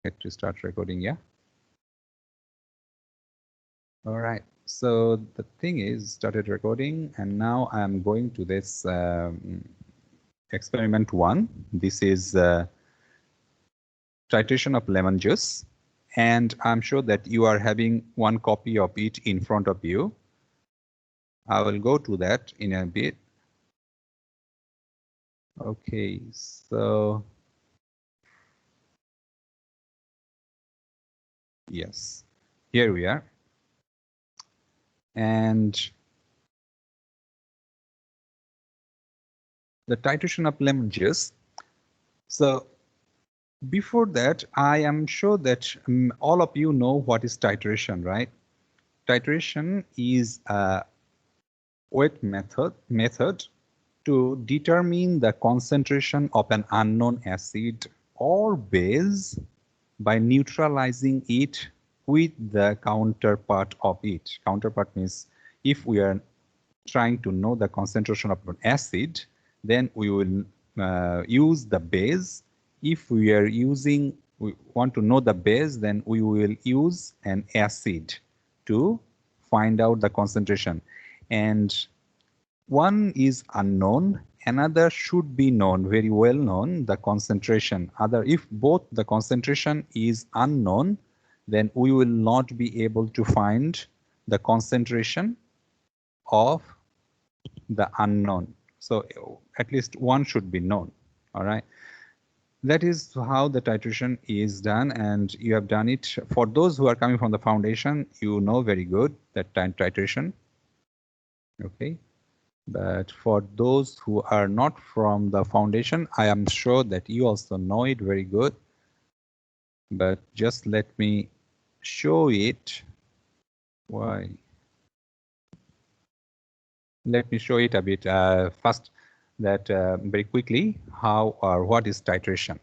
Hit to start recording, yeah. All right, so the thing is started recording, and now I'm going to this experiment 1. This is titration of lemon juice, and I'm sure that you are having one copy of it in front of you. I will go to that in a bit. Okay, so yes, here we are. And the titration of lemon juice. So before that, I am sure that all of you know what is titration, right? Titration is a weight method to determine the concentration of an unknown acid or base by neutralizing it with the counterpart of it. Counterpart means if we are trying to know the concentration of an acid, then we will use the base. If we want to know the base, then we will use an acid to find out the concentration. And one is unknown, another should be known, very well known, the concentration. If both the concentration is unknown, then we will not be able to find the concentration of the unknown. So at least one should be known. All right. That is how the titration is done, and you have done it. For those who are coming from the foundation, you know very good that titration. Okay. But for those who are not from the foundation, I am sure that you also know it very good. But just let me show it. Why? Let me show it a bit first, that very quickly, how or what is titration.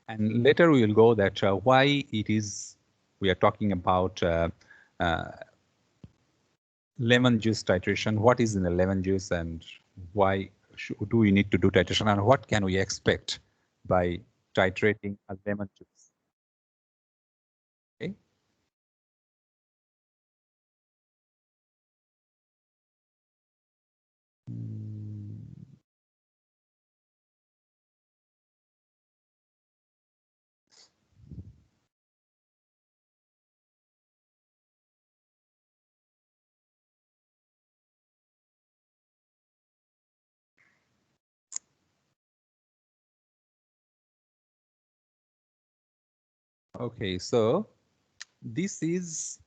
And later we will go that why it is we are talking about lemon juice titration. What is in the lemon juice, and why do we need to do titration, and what can we expect by titrating a lemon juice? Okay. Okay, so this is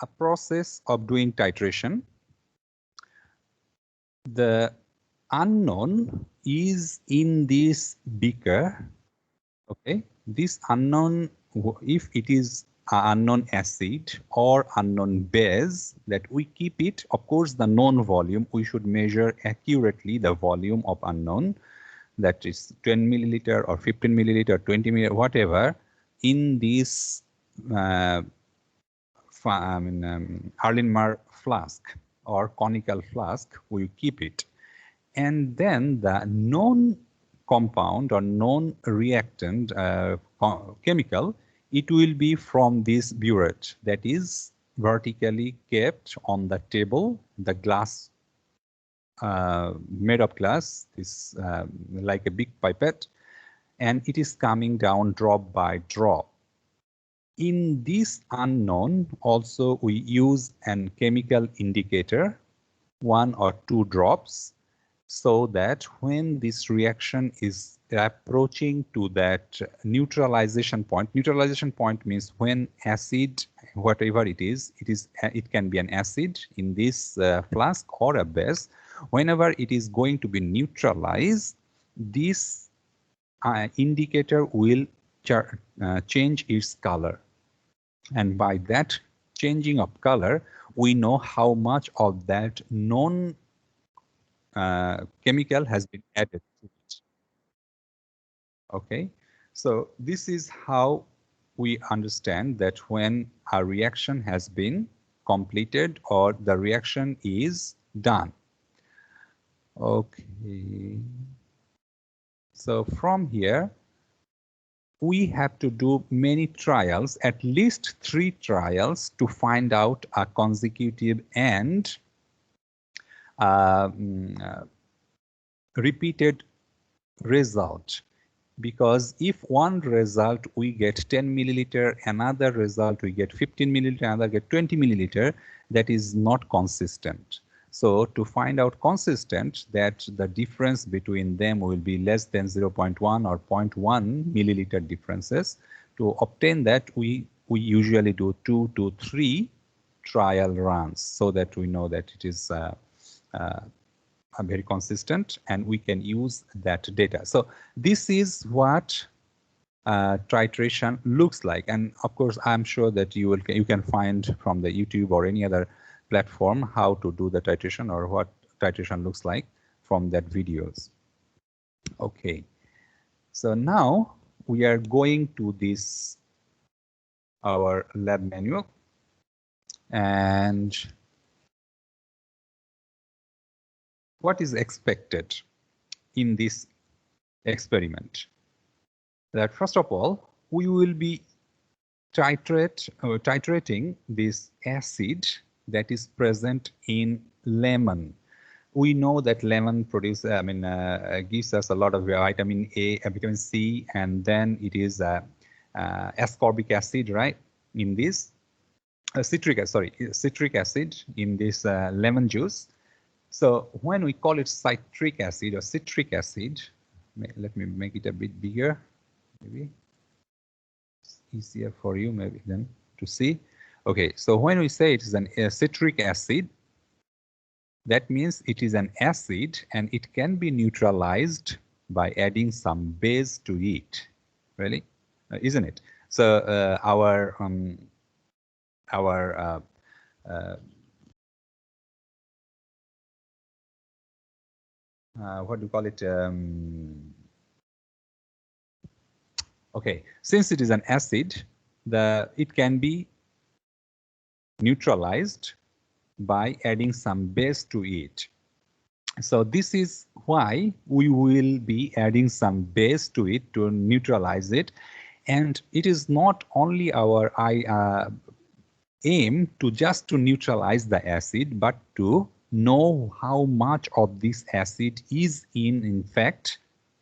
a process of doing titration. The unknown is in this beaker. Okay, this unknown, if it is an unknown acid or unknown base, that we keep it, of course, the known volume, we should measure accurately the volume of unknown, that is 10 milliliter or 15 milliliter, 20 milliliter, whatever, in this Erlenmeyer flask or conical flask, we keep it. And then the known compound or known reactant chemical, it will be from this burette that is vertically kept on the table, the glass made of glass, is like a big pipette, and it is coming down drop by drop. In this unknown, also we use an chemical indicator, 1 or 2 drops, so that when this reaction is approaching to that neutralization point means when acid, whatever it is, it can be an acid in this flask or a base. Whenever it is going to be neutralized, this indicator will change its color. And by that changing of color, we know how much of that known chemical has been added to it. Okay, so this is how we understand that when a reaction has been completed or the reaction is done. Okay, so from here we have to do many trials, at least 3 trials, to find out a consecutive and repeated result. Because if one result we get 10 milliliter, another result we get 15 milliliter, another get 20 milliliter, that is not consistent. So to find out consistent, that the difference between them will be less than 0.1 or 0.1 milliliter differences. To obtain that, we usually do 2 to 3 trial runs so that we know that it is very consistent and we can use that data. So this is what titration looks like, and of course I'm sure that you can find from the YouTube or any other platform how to do the titration or what titration looks like from that videos. Okay, so now we are going to this our lab manual, and what is expected in this experiment? That first of all, we will be titrating this acid that is present in lemon. We know that lemon produces, gives us a lot of vitamin A, vitamin C, and then it is ascorbic acid, right? In this citric acid in this lemon juice. So when we call it citric acid or citric acid, let me make it a bit bigger. Maybe it's easier for you maybe then to see. Okay, so when we say it is a citric acid, that means it is an acid and it can be neutralized by adding some base to it. Really, isn't it? So what do you call it? Okay, since it is an acid, it can be neutralized by adding some base to it. So this is why we will be adding some base to it to neutralize it. And it is not only our aim to just to neutralize the acid, but to know how much of this acid is in fact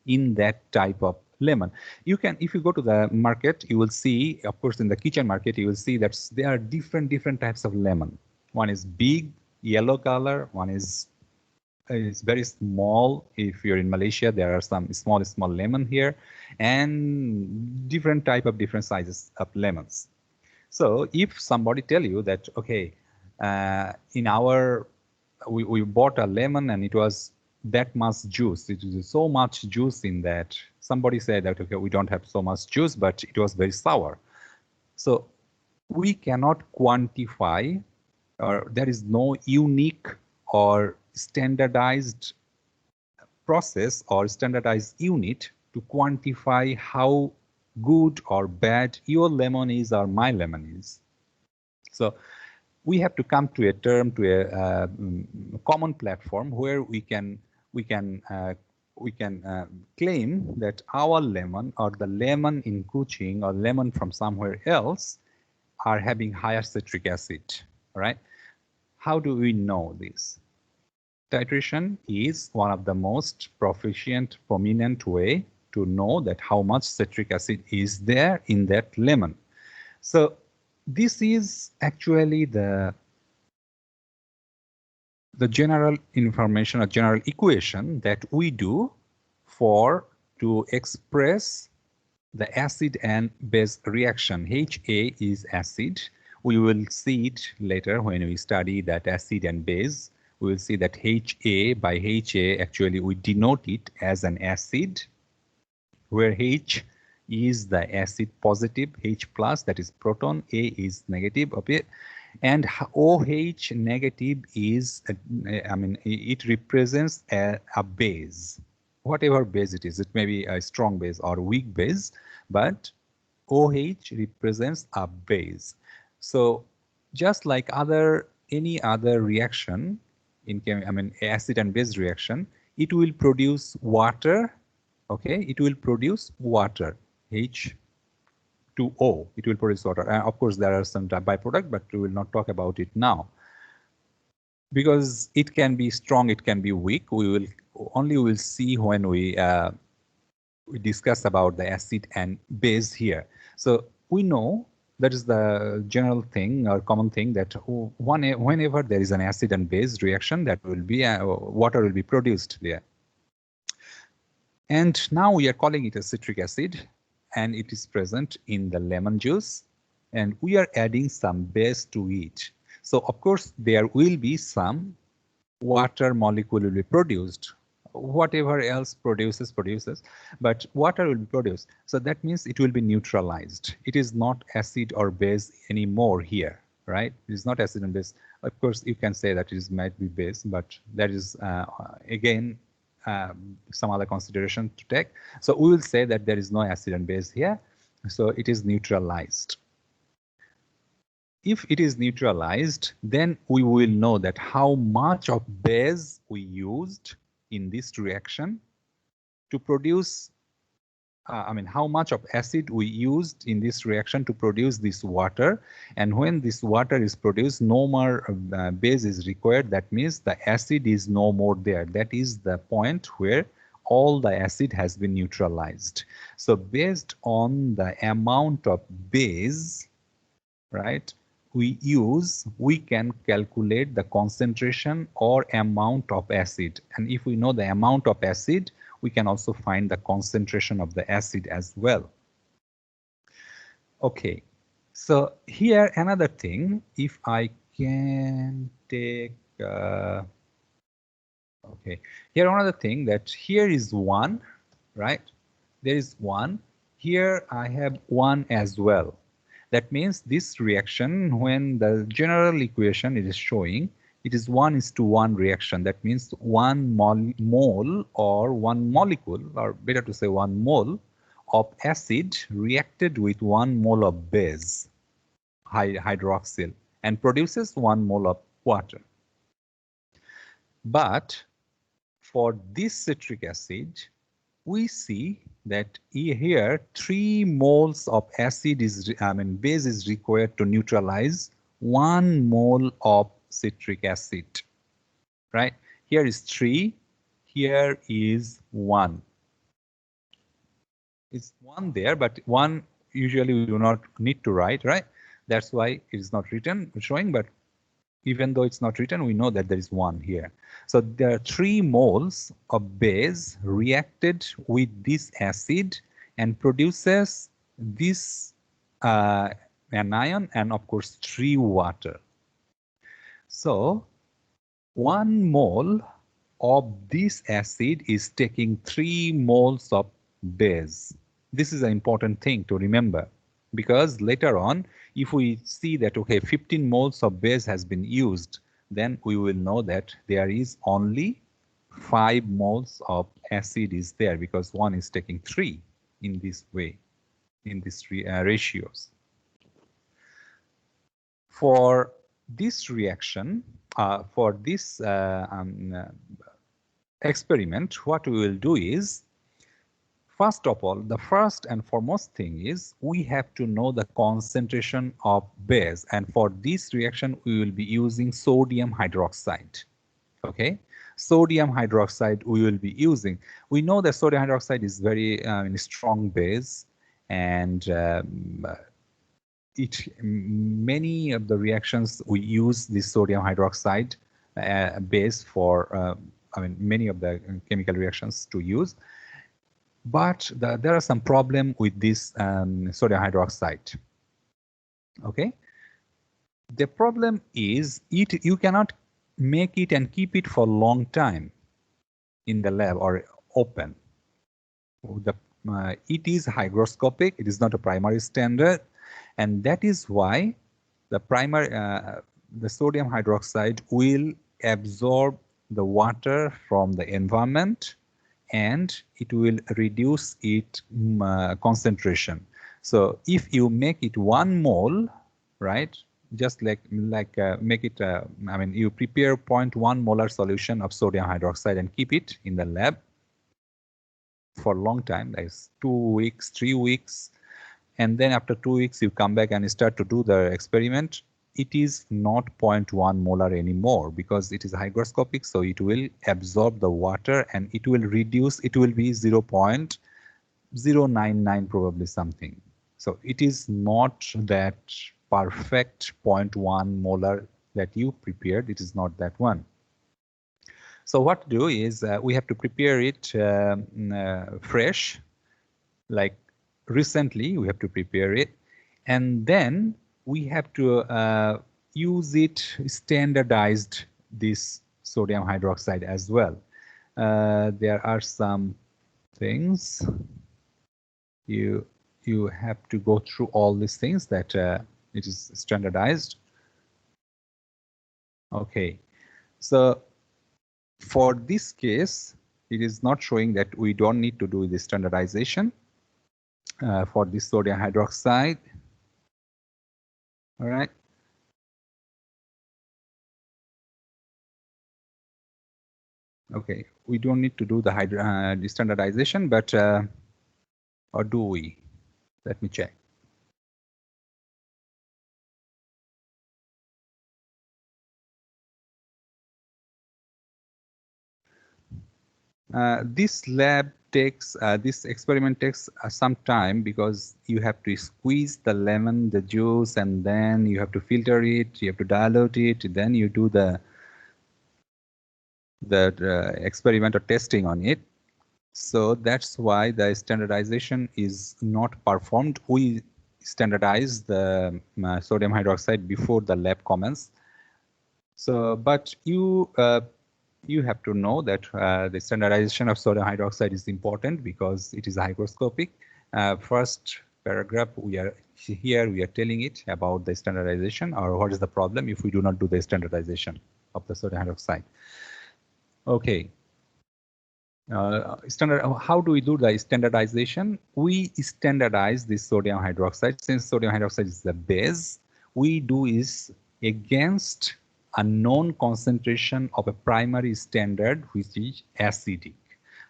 in that type of lemon. You can, if you go to the market, you will see, of course, in the kitchen market, you will see that there are different types of lemon. One is big yellow color, one is very small. If you're in Malaysia, there are some small lemon here, and different sizes of lemons. So if somebody tell you that, okay, in our, we bought a lemon and it was that much juice, it is so much juice in that. Somebody said that, okay, we don't have so much juice, but it was very sour. So we cannot quantify, or there is no unique or standardized process or standardized unit to quantify how good or bad your lemon is or my lemon is. So we have to come to a term, to a common platform where we can claim that our lemon or the lemon in Kuching or lemon from somewhere else are having higher citric acid, right? How do we know this? Titration is one of the most proficient, prominent way to know that how much citric acid is there in that lemon. So this is actually the general information or general equation that we do to express the acid and base reaction. HA is acid. We will see it later when we study that acid and base. We will see that HA, by HA, actually we denote it as an acid, where H is the acid positive, H plus, that is proton, A is negative, okay? And OH negative is, it represents a base, whatever base it is. It may be a strong base or weak base, but OH represents a base. So just like any other reaction, acid and base reaction, it will produce water. Okay, it will produce water, H H2O. It will produce water. And of course, there are some byproduct, but we will not talk about it now. Because it can be strong, it can be weak. We will see when we discuss about the acid and base here. So we know that is the general thing or common thing that whenever there is an acid and base reaction, that will be water will be produced there. And now we are calling it a citric acid, and it is present in the lemon juice, and we are adding some base to it. So of course there will be some water molecule will be produced. Whatever else produces, but water will be produced. So that means it will be neutralized. It is not acid or base anymore here, right? It is not acid and base. Of course, you can say that it might be base, but that is again some other consideration to take. So we will say that there is no acid and base here. So it is neutralized. If it is neutralized, then we will know that how much of base we used in this reaction to produce, how much of acid we used in this reaction to produce this water. And when this water is produced, no more base is required. That means the acid is no more there. That is the point where all the acid has been neutralized. So based on the amount of base, right, we can calculate the concentration or amount of acid. And if we know the amount of acid, we can also find the concentration of the acid as well. Okay, so here another thing, if I can take, okay, here another thing, that here is 1, right? There is 1. Here I have 1 as well. That means this reaction, when the general equation it is showing, it is 1:1 reaction. That means 1 mole or 1 molecule, or better to say 1 mole of acid reacted with 1 mole of base, hydroxyl, and produces 1 mole of water. But for this citric acid, we see that here 3 moles of acid is, base is required to neutralize 1 mole of citric acid, right? Here is 3, here is 1. It's 1 there, but 1 usually we do not need to write, right? That's why it is not written, showing, but even though it's not written, we know that there is 1 here. So there are 3 moles of base reacted with this acid and produces this anion and of course 3 water. So 1 mole of this acid is taking 3 moles of base. This is an important thing to remember, because later on, if we see that, okay, 15 moles of base has been used, then we will know that there is only 5 moles of acid is there, because 1 is taking 3 in this way, in these ratios. For this reaction, for this experiment, what we will do is, first of all, the first and foremost thing is we have to know the concentration of base, and for this reaction we will be using sodium hydroxide. Okay, sodium hydroxide we will be using. We know that sodium hydroxide is very strong base, and many of the reactions we use this sodium hydroxide base for many of the chemical reactions to use. But there are some problem with this sodium hydroxide. Okay, the problem is you cannot make it and keep it for a long time in the lab or open. It is hygroscopic. It is not a primary standard, and that is why the sodium hydroxide will absorb the water from the environment, and it will reduce its concentration. So if you make it 1 mole, right, just like make it, you prepare 0.1 molar solution of sodium hydroxide and keep it in the lab for a long time, like 2 weeks, 3 weeks, and then after 2 weeks you come back and start to do the experiment, it is not 0.1 molar anymore because it is hygroscopic, so it will absorb the water and it will reduce, it will be 0.099 probably something. So it is not that perfect 0.1 molar that you prepared, it is not that one. So what to do is we have to prepare it fresh, like recently we have to prepare it, and then we have to use it standardized, this sodium hydroxide as well. There are some things you have to go through all these things that it is standardized. Okay, so for this case, it is not showing that we don't need to do the standardization for this sodium hydroxide. All right. Okay, we don't need to do the standardization, but or do we? Let me check. This experiment takes some time because you have to squeeze the lemon, the juice, and then you have to filter it, you have to dilute it, then you do the experiment or testing on it. So that's why the standardization is not performed. We standardize the sodium hydroxide before the lab commence. So, but you have to know that the standardization of sodium hydroxide is important because it is hygroscopic. First paragraph, we are telling it about the standardization, or what is the problem if we do not do the standardization of the sodium hydroxide. Okay. How do we do the standardization? We standardize the sodium hydroxide. Since sodium hydroxide is the base, we do is against a known concentration of a primary standard, which is acidic.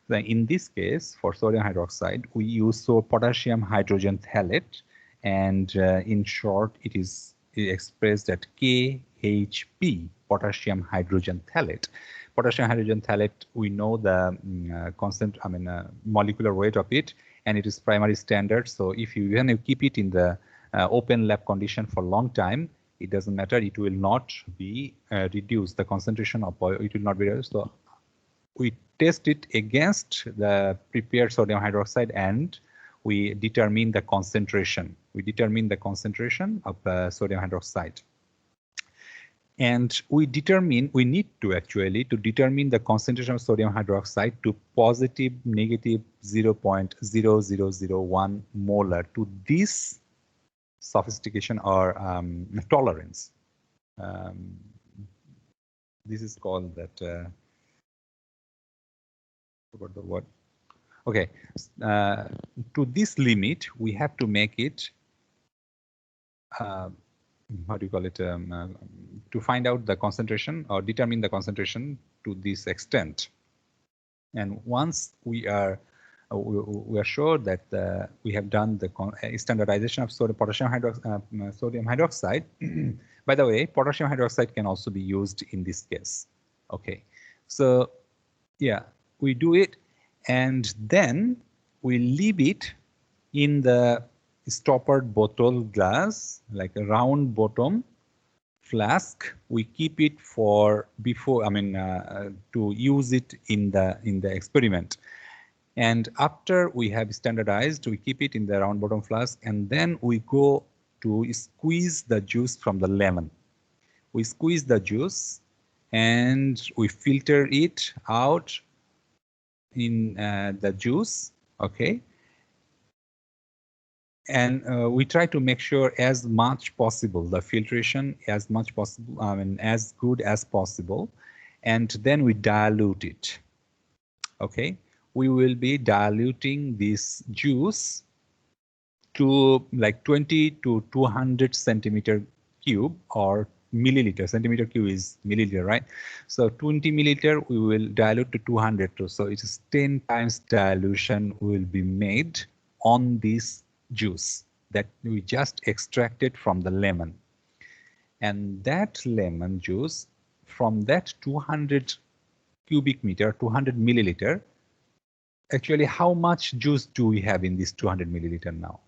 So in this case, for sodium hydroxide, we use potassium hydrogen phthalate, and in short, it is expressed at KHP, potassium hydrogen phthalate. Potassium hydrogen phthalate, we know the molecular weight of it, and it is primary standard. So if you even keep it in the open lab condition for a long time, it doesn't matter. It will not be reduced. The concentration of oil, it will not be reduced. So we test it against the prepared sodium hydroxide, and we determine the concentration. We determine the concentration of sodium hydroxide. And we need to actually determine the concentration of sodium hydroxide to positive, negative 0.0001 molar to this sophistication or tolerance. This is called that, forgot the word. Okay, to this limit, we have to make it how do you call it, to find out the concentration or determine the concentration to this extent. And once we are sure that we have done the standardization of potassium hydroxide. By the way, potassium hydroxide can also be used in this case. Okay, so yeah, we do it, and then we leave it in the stoppered bottle glass, like a round bottom flask. We keep it for before, to use it in the experiment. And after we have standardized, we keep it in the round bottom flask, and then we go to squeeze the juice from the lemon. We squeeze the juice and we filter it out in the juice, okay? And we try to make sure as much possible, the filtration as much possible, as good as possible. And then we dilute it, okay? We will be diluting this juice to like 20 to 200 centimeter cube or milliliter. Centimeter cube is milliliter, right? So 20 milliliter, we will dilute to 200 too. So it is 10 times dilution will be made on this juice. that we just extracted from the lemon. And that lemon juice, from that 200 cubic meter, 200 milliliter, actually how much juice do we have in this 200 milliliter now?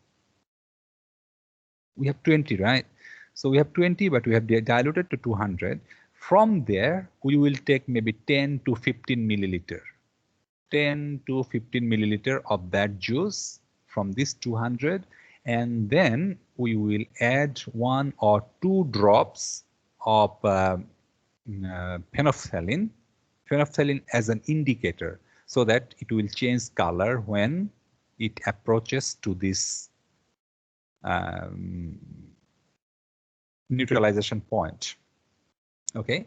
We have 20, right? So we have 20, but we have diluted to 200. From there, we will take maybe 10 to 15 milliliter. 10 to 15 milliliter of that juice from this 200, and then we will add 1 or 2 drops of phenolphthalein as an indicator, so that it will change color when it approaches to this neutralization point. Okay.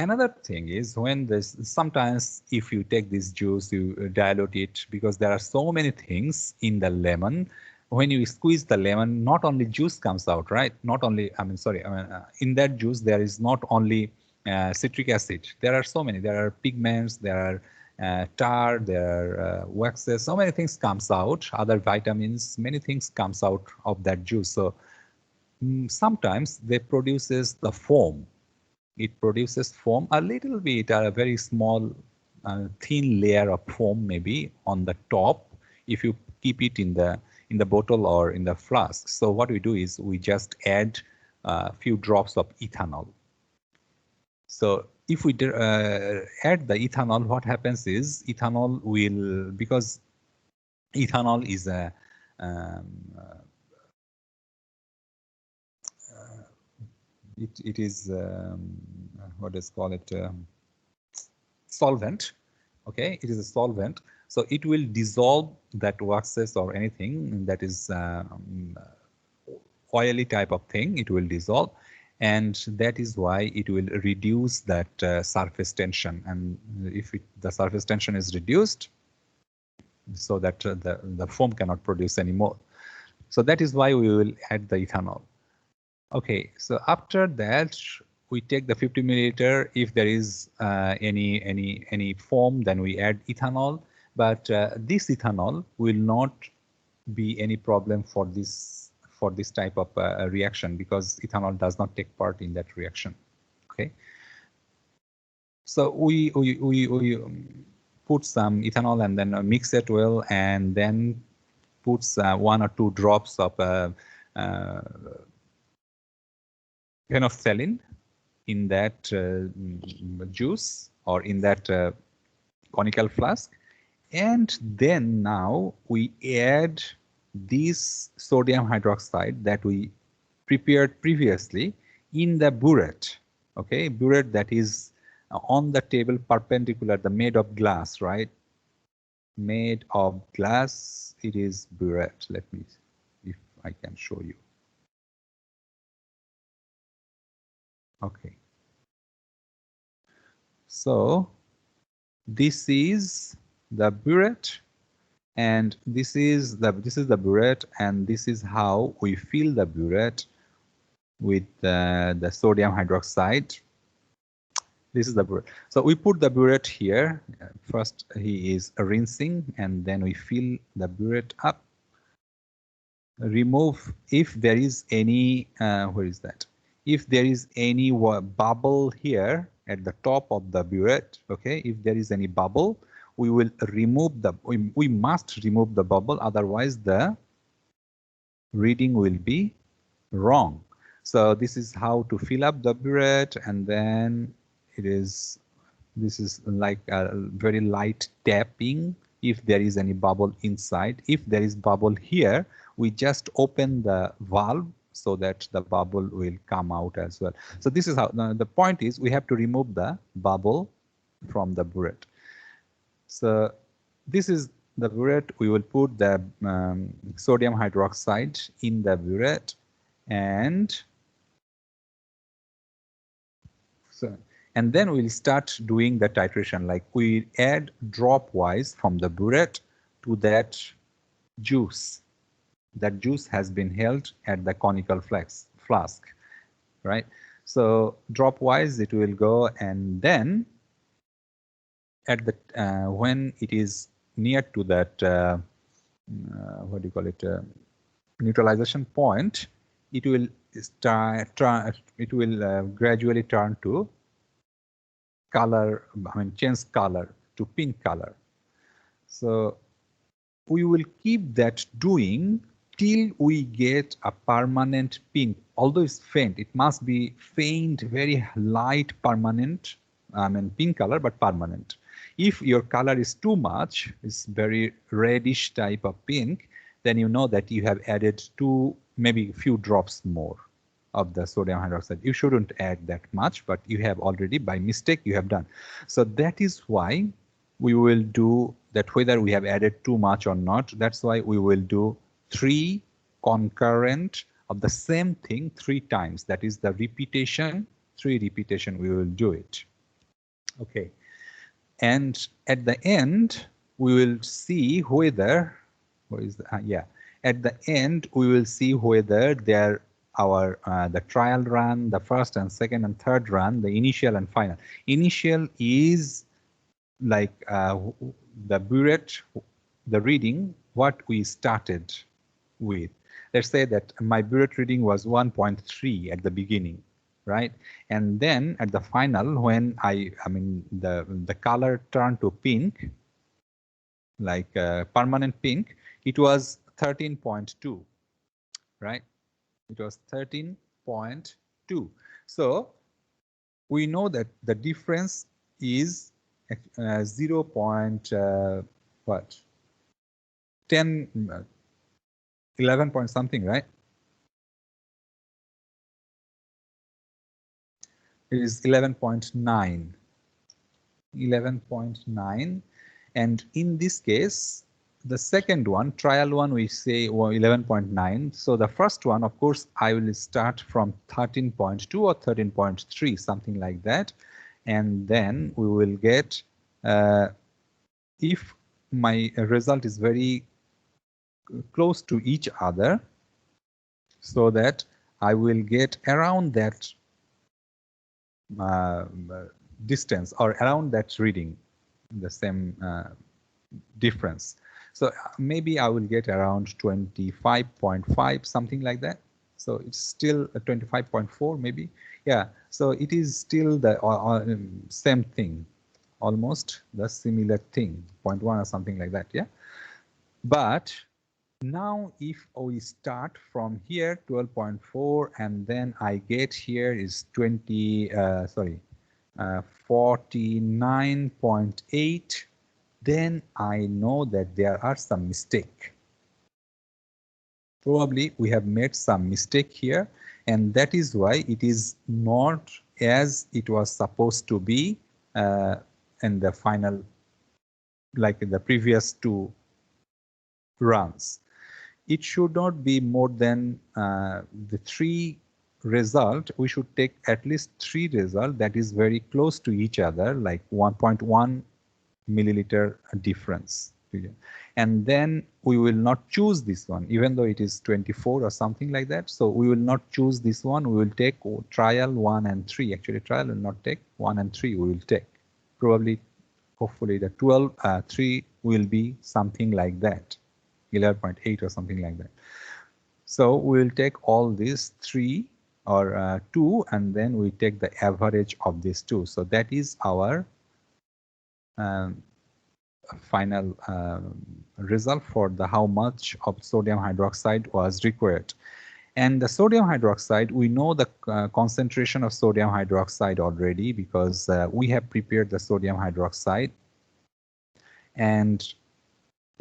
Another thing is when this, sometimes if you take this juice, you dilute it, because there are so many things in the lemon. When you squeeze the lemon, not only juice comes out, right? Not only, in that juice, there is not only citric acid. There are so many. There are pigments, there are tar, there are waxes, so many things comes out, other vitamins, many things comes out of that juice. So sometimes they produces the foam. It produces foam a little bit, a very small, thin layer of foam maybe on the top if you keep it in the bottle or in the flask. So what we do is we just add a few drops of ethanol. So if we add the ethanol, what happens is ethanol will, because ethanol is a it is what is call it solvent. Okay, it is a solvent, so it will dissolve that waxes or anything that is oily type of thing. It will dissolve, and that is why it will reduce that surface tension. And if the surface tension is reduced, so that the foam cannot produce anymore. So that is why we will add the ethanol. Okay, so after that, we take the 50 milliliter. If there is any foam, then we add ethanol. But this ethanol will not be any problem for this type of reaction, because ethanol does not take part in that reaction. Okay, so we put some ethanol and then mix it well, and then puts 1 or 2 drops of phenolphthalein in that juice or in that conical flask. And then now we add this sodium hydroxide that we prepared previously in the burette. Okay, burette that is on the table perpendicular, the made of glass, right? Made of glass, it is burette. Let me see if I can show you. Okay, so this is the burette, and this is the burette, and this is how we fill the burette with the sodium hydroxide. This is the burette. So we put the burette here. First he is rinsing, and then we fill the burette up. Remove if there is any where is that? If there is any bubble here at the top of the burette, okay, if there is any bubble, we will remove the, we must remove the bubble, otherwise the reading will be wrong. So this is how to fill up the burette, and then this is like a very light tapping if there is any bubble inside. If there is bubble here, we just open the valve so that the bubble will come out as well. So this is how, the point is we have to remove the bubble from the burette. So this is the burette. We will put the sodium hydroxide in the burette, and then we'll start doing the titration. Like we add drop wise from the burette to that juice. That juice has been held at the conical flask, right? So drop wise it will go, and then at the when it is near to that what do you call it, neutralization point, it will gradually turn to color, change color to pink color. So we will keep that doing till we get a permanent pink. Although it's faint, it must be faint, very light, permanent, pink color, but permanent. If your color is too much, it's very reddish type of pink, then you know that you have added maybe a few drops more of the sodium hydroxide. You shouldn't add that much, but you have already, by mistake, you have done. So that is why we will do that, whether we have added too much or not. That's why we will do 3 concurrent of the same thing 3 times. That is the repetition, 3 repetition we will do it. Okay. And at the end, we will see whether, at the end, we will see whether the trial run, the first and second and third run, the initial and final. Initial is like the burette, the reading, what we started with. Let's say that my burette reading was 1.3 at the beginning, right? And then at the final, when the color turned to pink, like permanent pink, it was 13.2, right? It was 13.2. So we know that the difference is 0. 11 point something, right? It is 11.9. 11.9. And in this case, the second one, trial one, we say 11.9. So the first one, of course, I will start from 13.2 or 13.3, something like that. And then we will get, if my result is very close to each other, so that I will get around that distance or around that reading, the same difference. So maybe I will get around 25.5, something like that. So it's still 25.4 maybe. Yeah, so it is still the same thing, almost the similar thing, 0.1 or something like that, yeah. But now if we start from here 12.4 and then I get here is 49.8, then I know that there are some mistake. Probably we have made some mistake here, and that is why it is not as it was supposed to be in the final, like in the previous 2 runs. It should not be more than the 3 result. We should take at least 3 result that is very close to each other, like 1.1 milliliter difference. And then we will not choose this one, even though it is 24 or something like that. So we will not choose this one. We will take trial 1 and 3. Actually, trial will not take 1 and 3. We will take probably, hopefully, the 3 will be something like that. 11.8 or something like that. So we will take all these 3 or 2, and then we take the average of these 2. So that is our final result for the how much of sodium hydroxide was required. And the sodium hydroxide, we know the concentration of sodium hydroxide already, because we have prepared the sodium hydroxide. And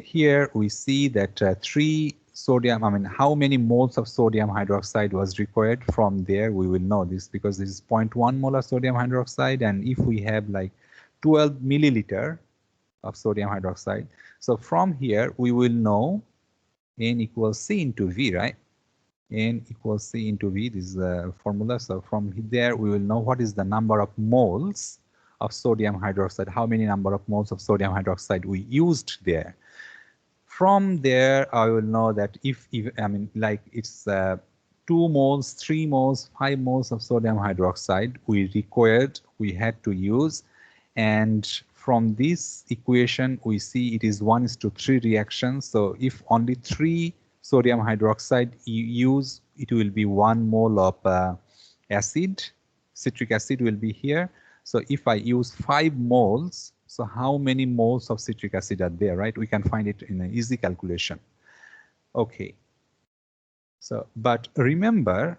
here we see that 3 sodium, how many moles of sodium hydroxide was required. From there we will know this, because this is 0.1 molar sodium hydroxide, and if we have like 12 milliliter of sodium hydroxide, so from here we will know N equals C into V, right? N equals C into V, this is the formula. So from there we will know what is the number of moles of sodium hydroxide, how many number of moles of sodium hydroxide we used there. From there I will know that if like it's 2 moles, 3 moles, 5 moles of sodium hydroxide we had to use. And from this equation we see it is 1:3 reaction. So if only 3 sodium hydroxide you use, it will be 1 mole of acid, citric acid will be here. So if I use 5 moles, so how many moles of citric acid are there, right? We can find it in an easy calculation. Okay. So, but remember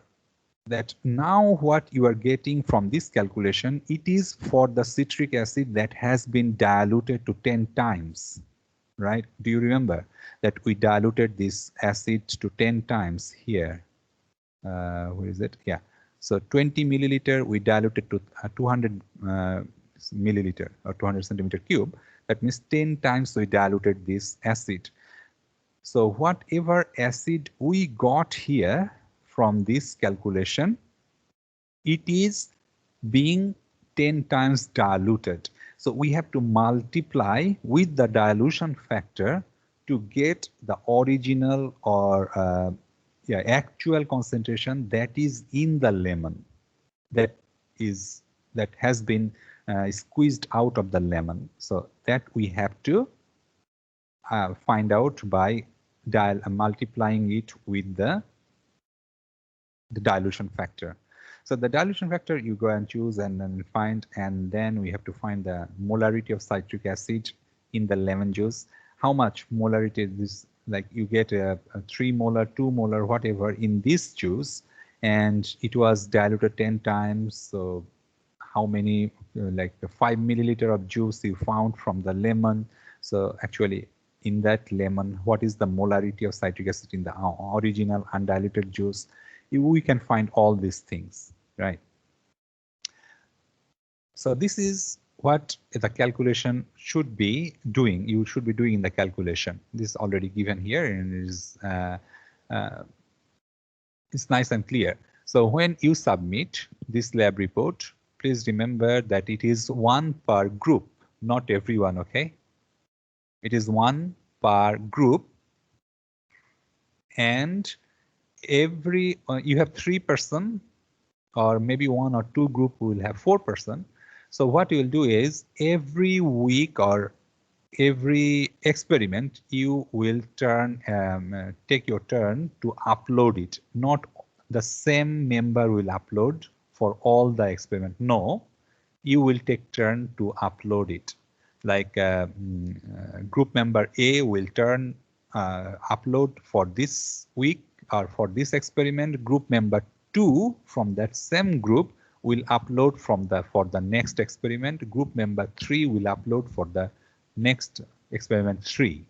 that now what you are getting from this calculation, it is for the citric acid that has been diluted to 10 times, right? Do you remember that we diluted this acid to 10 times here? Where is it? Yeah. So 20 milliliter, we diluted to 200 milliliter or 200 centimeter cube. That means 10 times we diluted this acid. So whatever acid we got here from this calculation, it is being 10 times diluted. So we have to multiply with the dilution factor to get the original or actual concentration that is in the lemon, that has been squeezed out of the lemon. So that we have to find out by multiplying it with the dilution factor. So the dilution factor you go and choose and then find, and then we have to find the molarity of citric acid in the lemon juice. How much molarity is this? Like you get a 3 molar, 2 molar, whatever in this juice, and it was diluted 10 times. So how many, like 5 milliliter of juice you found from the lemon. So actually in that lemon, what is the molarity of citric acid in the original undiluted juice? We can find all these things, right? So this is what the calculation should be doing. You should be doing in the calculation. This is already given here, and it is it's nice and clear. So when you submit this lab report, please remember that it is 1 per group, not everyone, okay? It is 1 per group, and every you have 3%, or maybe 1 or 2 group will have 4%. So what you will do is every week or every experiment you will take your turn to upload it. Not the same member will upload for all the experiment. No, you will take turn to upload it. Like group member A will upload for this week or for this experiment. Group member 2 from that same group will upload for the next experiment. Group member 3 will upload for the next experiment 3.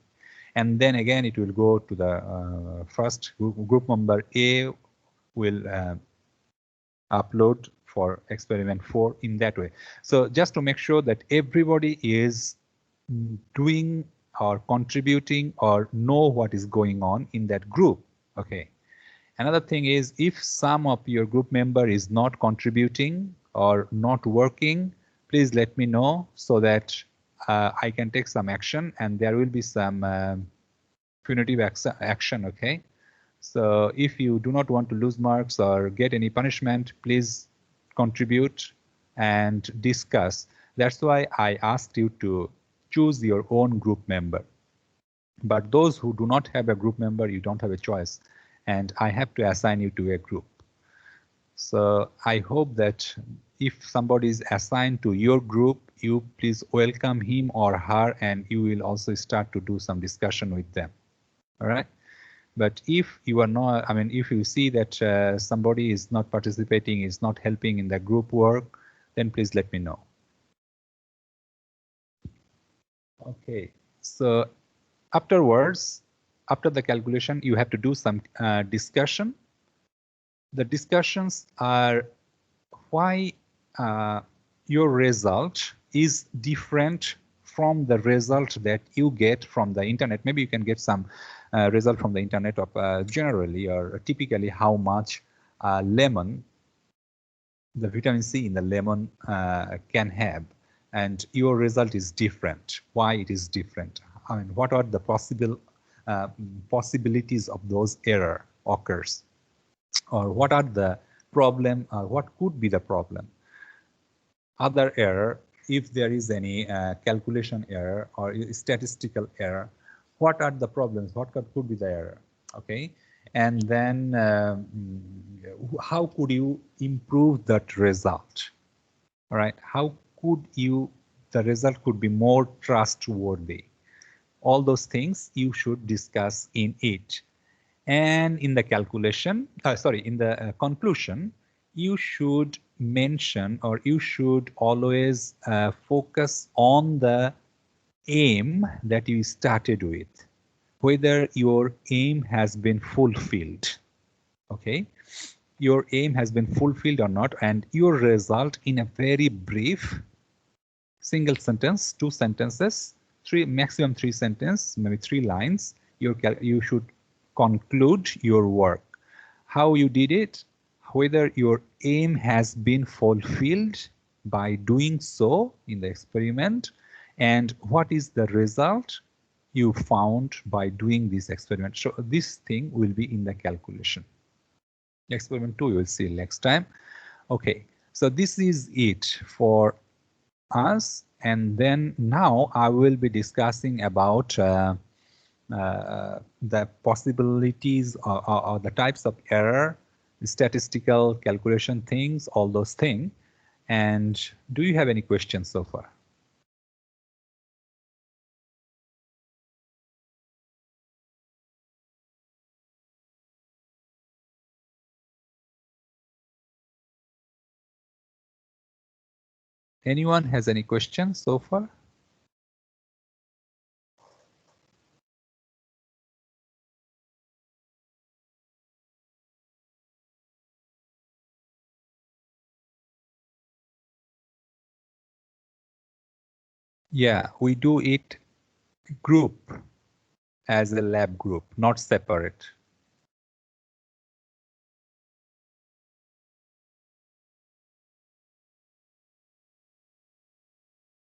And then again it will go to the first group member A will upload for experiment 4 in that way. So just to make sure that everybody is doing or contributing or know what is going on in that group. Okay. Another thing is, if some of your group member is not contributing or not working, please let me know so that I can take some action, and there will be some punitive action. Okay. So if you do not want to lose marks or get any punishment, please contribute and discuss. That's why I asked you to choose your own group member. But those who do not have a group member, you don't have a choice, and I have to assign you to a group. So I hope that if somebody is assigned to your group, you please welcome him or her, and you will also start to do some discussion with them. All right. But if you are not, I mean, if you see that somebody is not participating, is not helping in the group work, then please let me know. Okay, so afterwards, after the calculation, you have to do some discussion. The discussions are why your result is different from the result that you get from the internet. Maybe you can get some result from the internet of generally or typically how much lemon, the vitamin C in the lemon can have, and your result is different. Why it is different? I mean, what are the possibilities of those error occurs, or what are the problem, or what could be the problem? Other error, if there is any calculation error or statistical error, what are the problems? What could be the error? Okay, and then how could you improve that result? All right, how could you, the result could be more trustworthy? All those things you should discuss in it. And in the calculation, sorry, in the conclusion, you should mention, or you should always focus on the aim that you started with, whether your aim has been fulfilled. Okay, your aim has been fulfilled or not, and your result in a very brief single sentence, two sentences, three, maximum three sentences, maybe 3 lines. You should conclude your work. How you did it, whether your aim has been fulfilled by doing so in the experiment, and what is the result you found by doing this experiment. So this thing will be in the calculation. Experiment 2 you will see next time. Okay, so this is it for us, and then now I will be discussing about the possibilities, or the types of error, statistical calculation things, all those things. And do you have any questions so far? Anyone has any questions so far? Yeah, we do it group, as a lab group, not separate.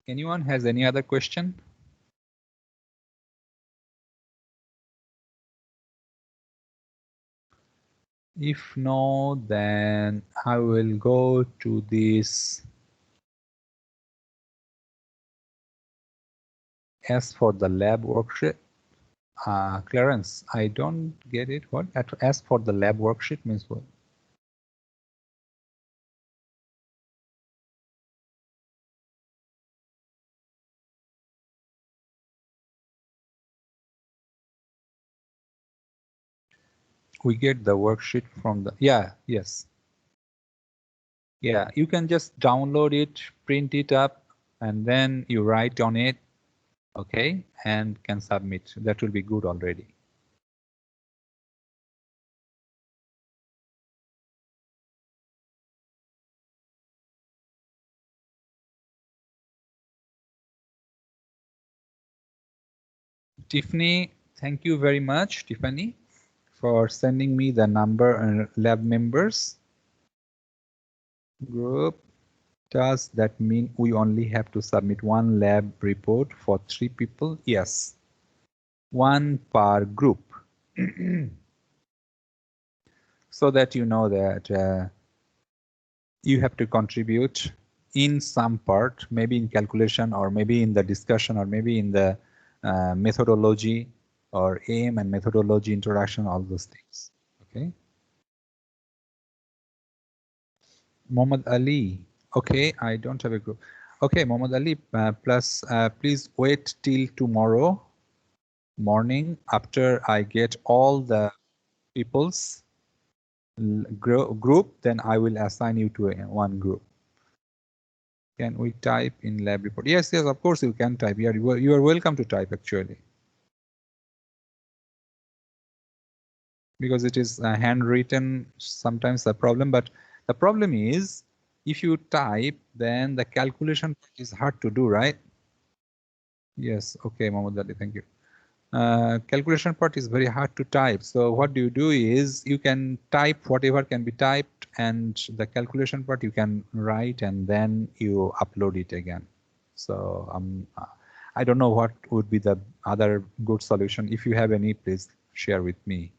Anyone has any other question? If no, then I will go to this. As for the lab worksheet, Clarence, I don't get it. What? As for the lab worksheet means what? We get the worksheet from the, yeah, yes. Yeah, you can just download it, print it up, and then you write on it, okay, and can submit. That will be good already. Tiffany, thank you very much, Tiffany, for sending me the number and lab members group. Does that mean we only have to submit one lab report for 3 people? Yes, one per group. So that you know that you have to contribute in some part, maybe in calculation, or maybe in the discussion, or maybe in the methodology, or aim and methodology introduction, all those things. Okay. Muhammad Ali. Okay, I don't have a group. Okay, Muhammad Ali, plus please wait till tomorrow morning after I get all the people's group, then I will assign you to one group. Can we type in lab report? Yes, yes, of course you can type. You are welcome to type actually. Because it is handwritten, sometimes a problem, but the problem is if you type, then the calculation is hard to do, right? Yes, okay, Mohammed Ali, thank you. Calculation part is very hard to type. So what do you do is you can type whatever can be typed, and the calculation part you can write, and then you upload it again. So I don't know what would be the other good solution. If you have any, please share with me.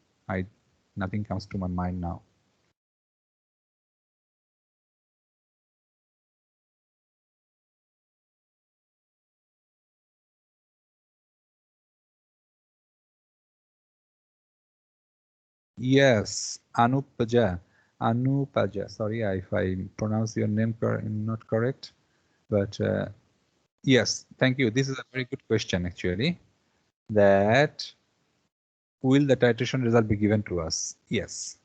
Nothing comes to my mind now. Yes, Anupaja. Sorry if I pronounce your name not correct, but yes, thank you. This is a very good question actually. That will the titration result be given to us? Yes.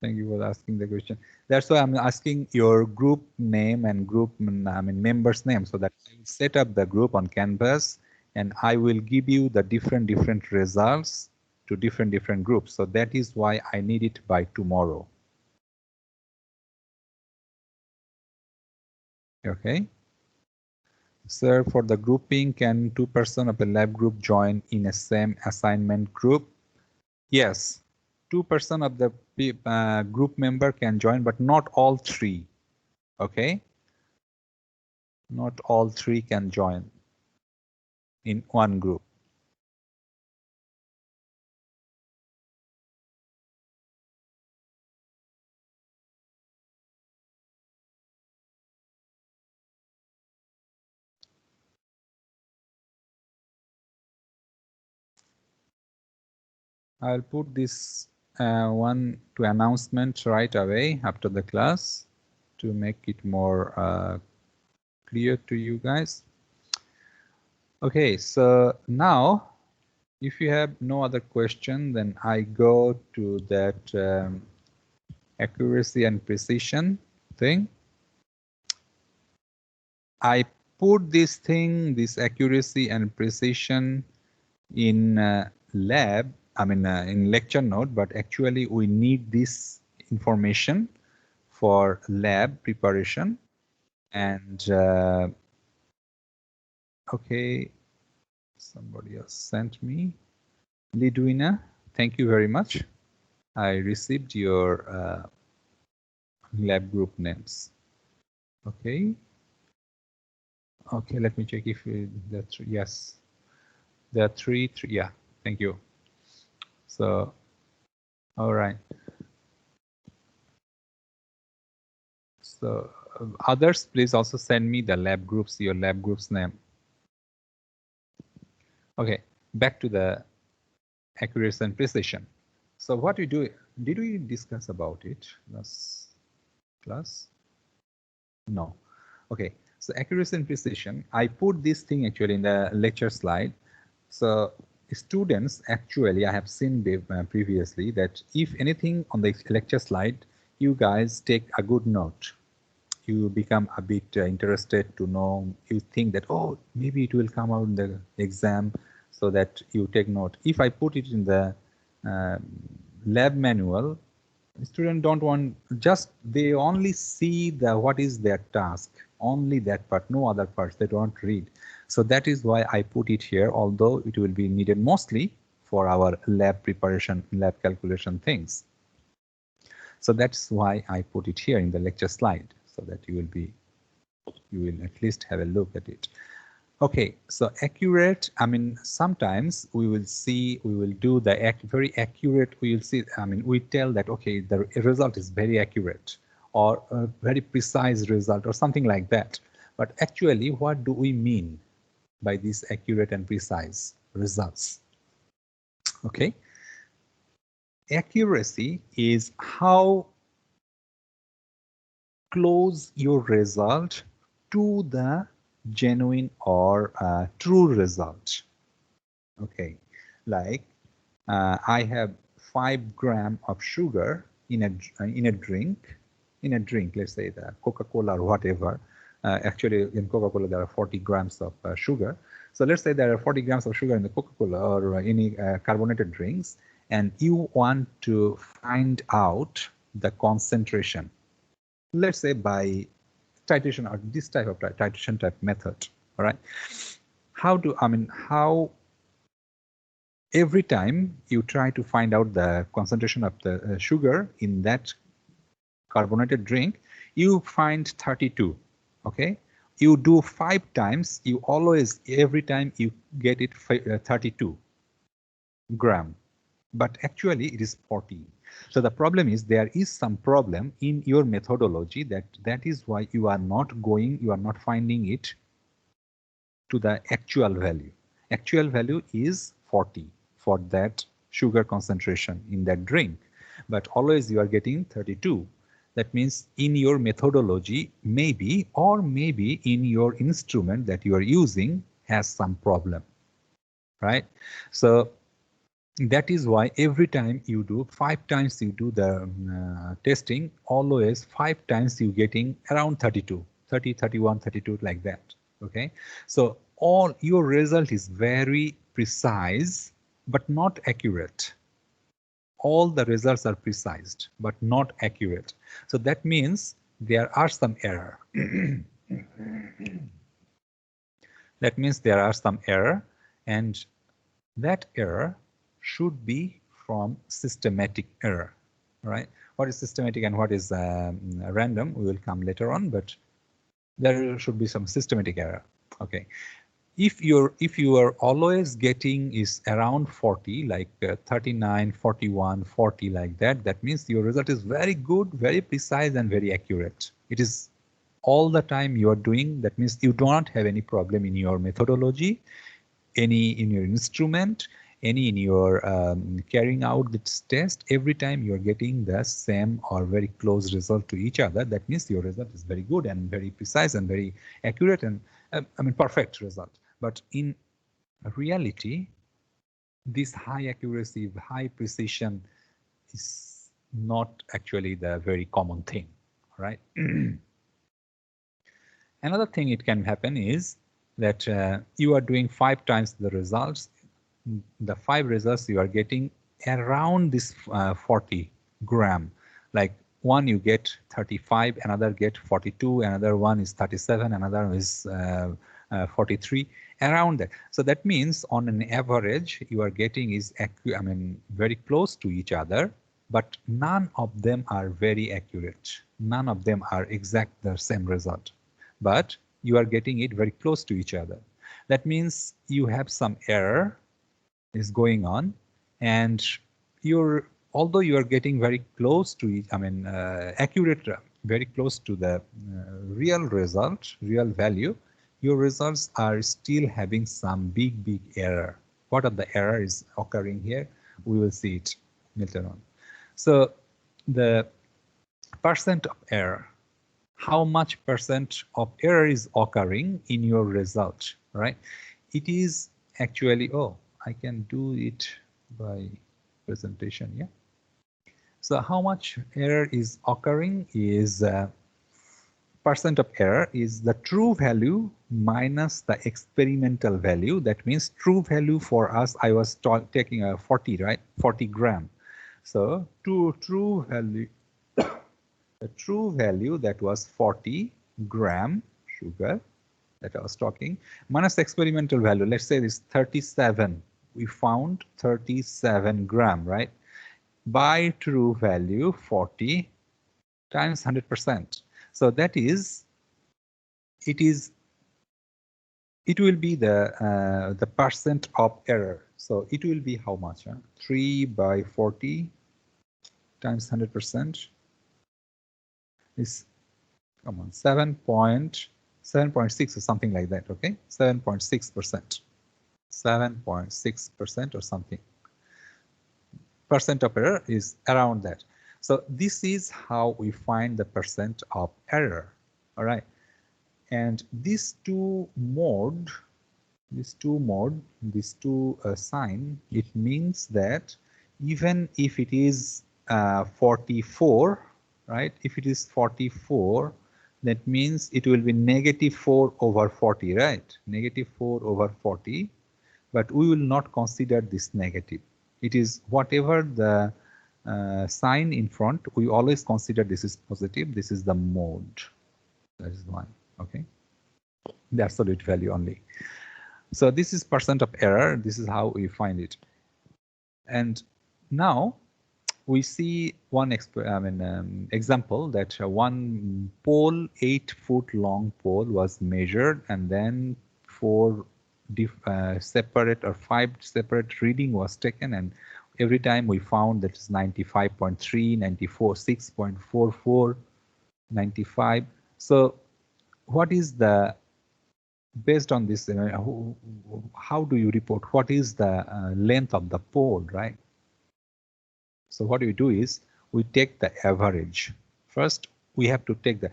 Thank you for asking the question. That's why I'm asking your group name and group, members name, so that I will set up the group on Canvas and I will give you the different results to different groups. So that is why I need it by tomorrow. Okay. Sir, for the grouping, can 2% of the lab group join in a same assignment group? Yes, 2% of the group member can join, but not all three. Okay. Not all three can join in one group. I'll put this one to announcement right away after the class to make it more clear to you guys. Okay, so now if you have no other question, then I go to that accuracy and precision thing. I put this thing, this accuracy and precision in lab, in lecture note, but actually we need this information for lab preparation. And okay, somebody else sent me. Lidwina, thank you very much. I received your lab group names. Okay. Okay, let me check if that's yes. There are three, yeah, thank you. So, all right. So others, please also send me the lab groups, your lab group's name. Okay, back to the accuracy and precision. So what we do, did we discuss about it last class? No. Okay, so accuracy and precision, I put this thing actually in the lecture slide. So students, actually, I have seen previously that if anything on the lecture slide, you guys take a good note. You become a bit interested to know, you think that, oh, maybe it will come out in the exam, so that you take note. If I put it in the lab manual, students don't want, just they only see the what is their task, only that part, no other parts they don't read. So that is why I put it here, although it will be needed mostly for our lab preparation, lab calculation things. So that's why I put it here in the lecture slide, so that you will at least have a look at it. Okay, so accurate, sometimes we will do the very accurate, we will see, we tell that, okay, the result is very accurate or a very precise result or something like that. But actually, what do we mean by these accurate and precise results? Okay, accuracy is how close your result to the genuine or true result. Okay, like I have 5 grams of sugar in a drink. Let's say the Coca-Cola or whatever. Actually, in Coca-Cola there are 40 grams of sugar. So let's say there are 40 grams of sugar in the Coca-Cola or any carbonated drinks, and you want to find out the concentration. Let's say by titration or this type of titration type method. All right. How every time you try to find out the concentration of the sugar in that carbonated drink, you find 32. Okay. You do 5 times, you always, every time you get it 32 gram, but actually it is 40. So the problem is there is some problem in your methodology, that is why you are not finding it to the actual value. Actual value is 40 for that sugar concentration in that drink, but always you are getting 32. That means in your methodology, maybe in your instrument that you are using has some problem, right? So that is why every time you do 5 times you do the testing, always 5 times you getting around 32, 30, 31, 32 like that. Okay, so all your result is very precise but not accurate. All the results are precise but not accurate. So that means there are some error. That means there are some error, and that error should be from systematic error, right? What is systematic and what is random, we will come later on, but there should be some systematic error. Okay, if you are always getting is around 40, like 39, 41, 40 like that, that means your result is very good, very precise and very accurate. It is all the time you are doing. That means you do not have any problem in your methodology, any in your instrument, any in your carrying out this test. Every time you are getting the same or very close result to each other. That means your result is very good and very precise and very accurate and perfect result. But in reality, this high accuracy, high precision is not actually the very common thing, right? Another thing it can happen is that you are doing 5 times the results. The 5 results you are getting around this 40 gram. Like one you get 35, another get 42, another one is 37, another is 43, around that. So that means on an average you are getting is very close to each other, but none of them are very accurate. None of them are exact the same result, but you are getting it very close to each other. That means you have some error is going on, and although you are getting very close to it, accurate, very close to the real result, real value, your results are still having some big error. What are the error is occurring here? We will see it later on. So the percent of error, how much percent of error is occurring in your result, right? It is actually, I can do it by presentation, yeah. So how much error is occurring is percent of error is the true value minus the experimental value. That means true value for us, I was taking a 40, right? 40 gram. So true value, the true value that was 40 gram sugar that I was talking, minus experimental value, let's say this 37, we found 37 gram, right? By true value 40 times 100%. So that is, it will be the percent of error. So it will be how much? 3 by 40 times 100% is, come on, 7.6 or something like that, okay? 7.6%. 7.6% or something. Percent of error is around that. So this is how we find the percent of error, all right? And these two sign, it means that even if it is 44, right? If it is 44, that means it will be -4 over 40, right? -4 over 40, but we will not consider this negative. It is whatever the sign in front, we always consider this is positive, this is the mode. That is one, okay? The absolute value only. So this is percent of error, this is how we find it. And now we see one example that one pole, 8-foot long pole was measured, and then 4 separate or 5 separate reading was taken, and every time we found that it's 95.3, 94, 6.44, 95. So what is the, based on this, how do you report what is the length of the pole, right? So what we do is we take the average. First, we have to take the,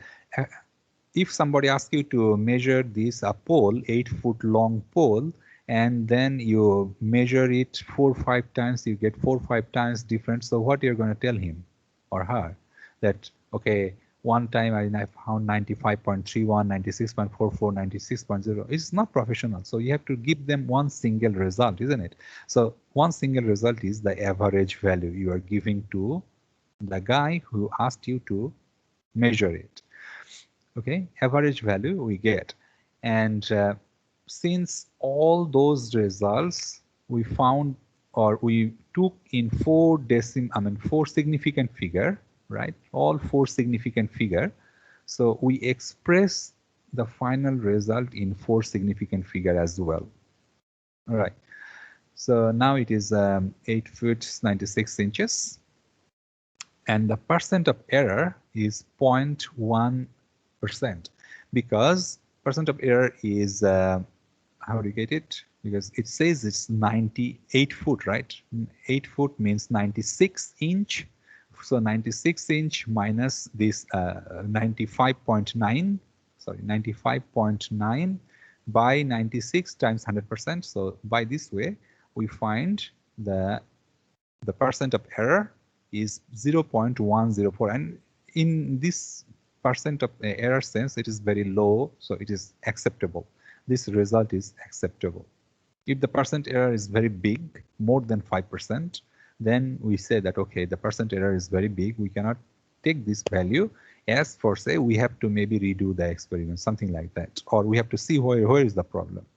if somebody asks you to measure this a pole, 8-foot long pole, and then you measure it 4 or 5 times, you get 4 or 5 times different. So what you're going to tell him or her that, okay, one time I found 95.31, 96.44, 96.0. It's not professional. So you have to give them one single result, isn't it? So one single result is the average value you are giving to the guy who asked you to measure it. Okay, average value we get. And since all those results we found or we took in 4 significant figure, right? All 4 significant figure. So we express the final result in 4 significant figure as well. All right. So now it is 8 foot 96 inches. And the percent of error is 0.1%, because percent of error is, how do you get it? Because it says it's 98 foot, right? 8 foot means 96 inch. So 96 inch minus this 95.9, sorry, 95.9 by 96 times 100%. So by this way, we find the percent of error is 0.104, and in this percent of error sense, it is very low, so it is acceptable. This result is acceptable. If the percent error is very big, more than 5%, then we say that, okay, the percent error is very big, we cannot take this value as for, say, we have to maybe redo the experiment, something like that, or we have to see where is the problem.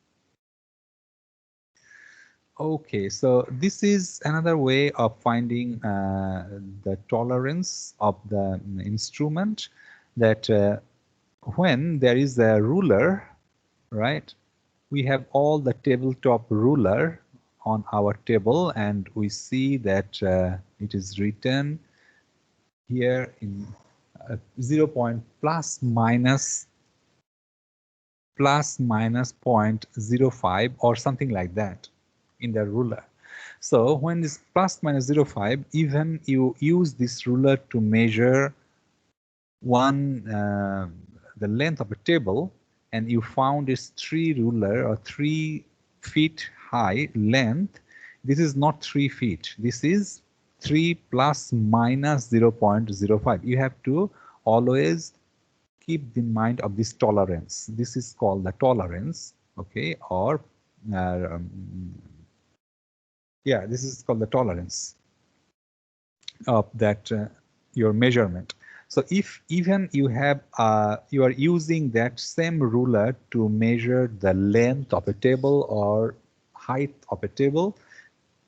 Okay, so this is another way of finding the tolerance of the instrument, that when there is a ruler, right, we have all the tabletop ruler on our table, and we see that it is written here in 0 point plus minus 0.05 or something like that in the ruler. So when this plus minus 0.5, even you use this ruler to measure the length of a table, and you found this 3 ruler or 3 feet high length, this is not 3 feet. This is 3 plus minus 0.05. You have to always keep in mind of this tolerance. This is called the tolerance, okay, or yeah, this is called the tolerance of that your measurement. So if even you have you are using that same ruler to measure the length of a table or height of a table,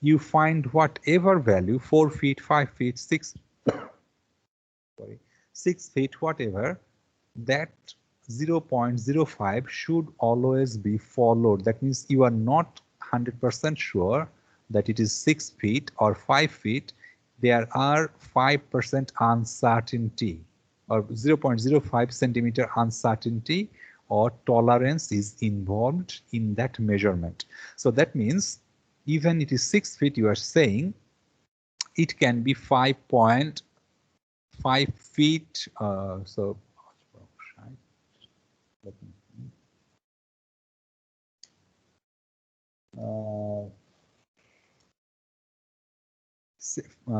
you find whatever value, 4 feet, 5 feet, 6 feet, whatever, that 0.05 should always be followed. That means you are not 100% sure that it is 6 feet or 5 feet. There are 5% uncertainty or 0.05 centimeter uncertainty or tolerance is involved in that measurement. So that means even it is 6 feet, you are saying it can be 5.5 feet. So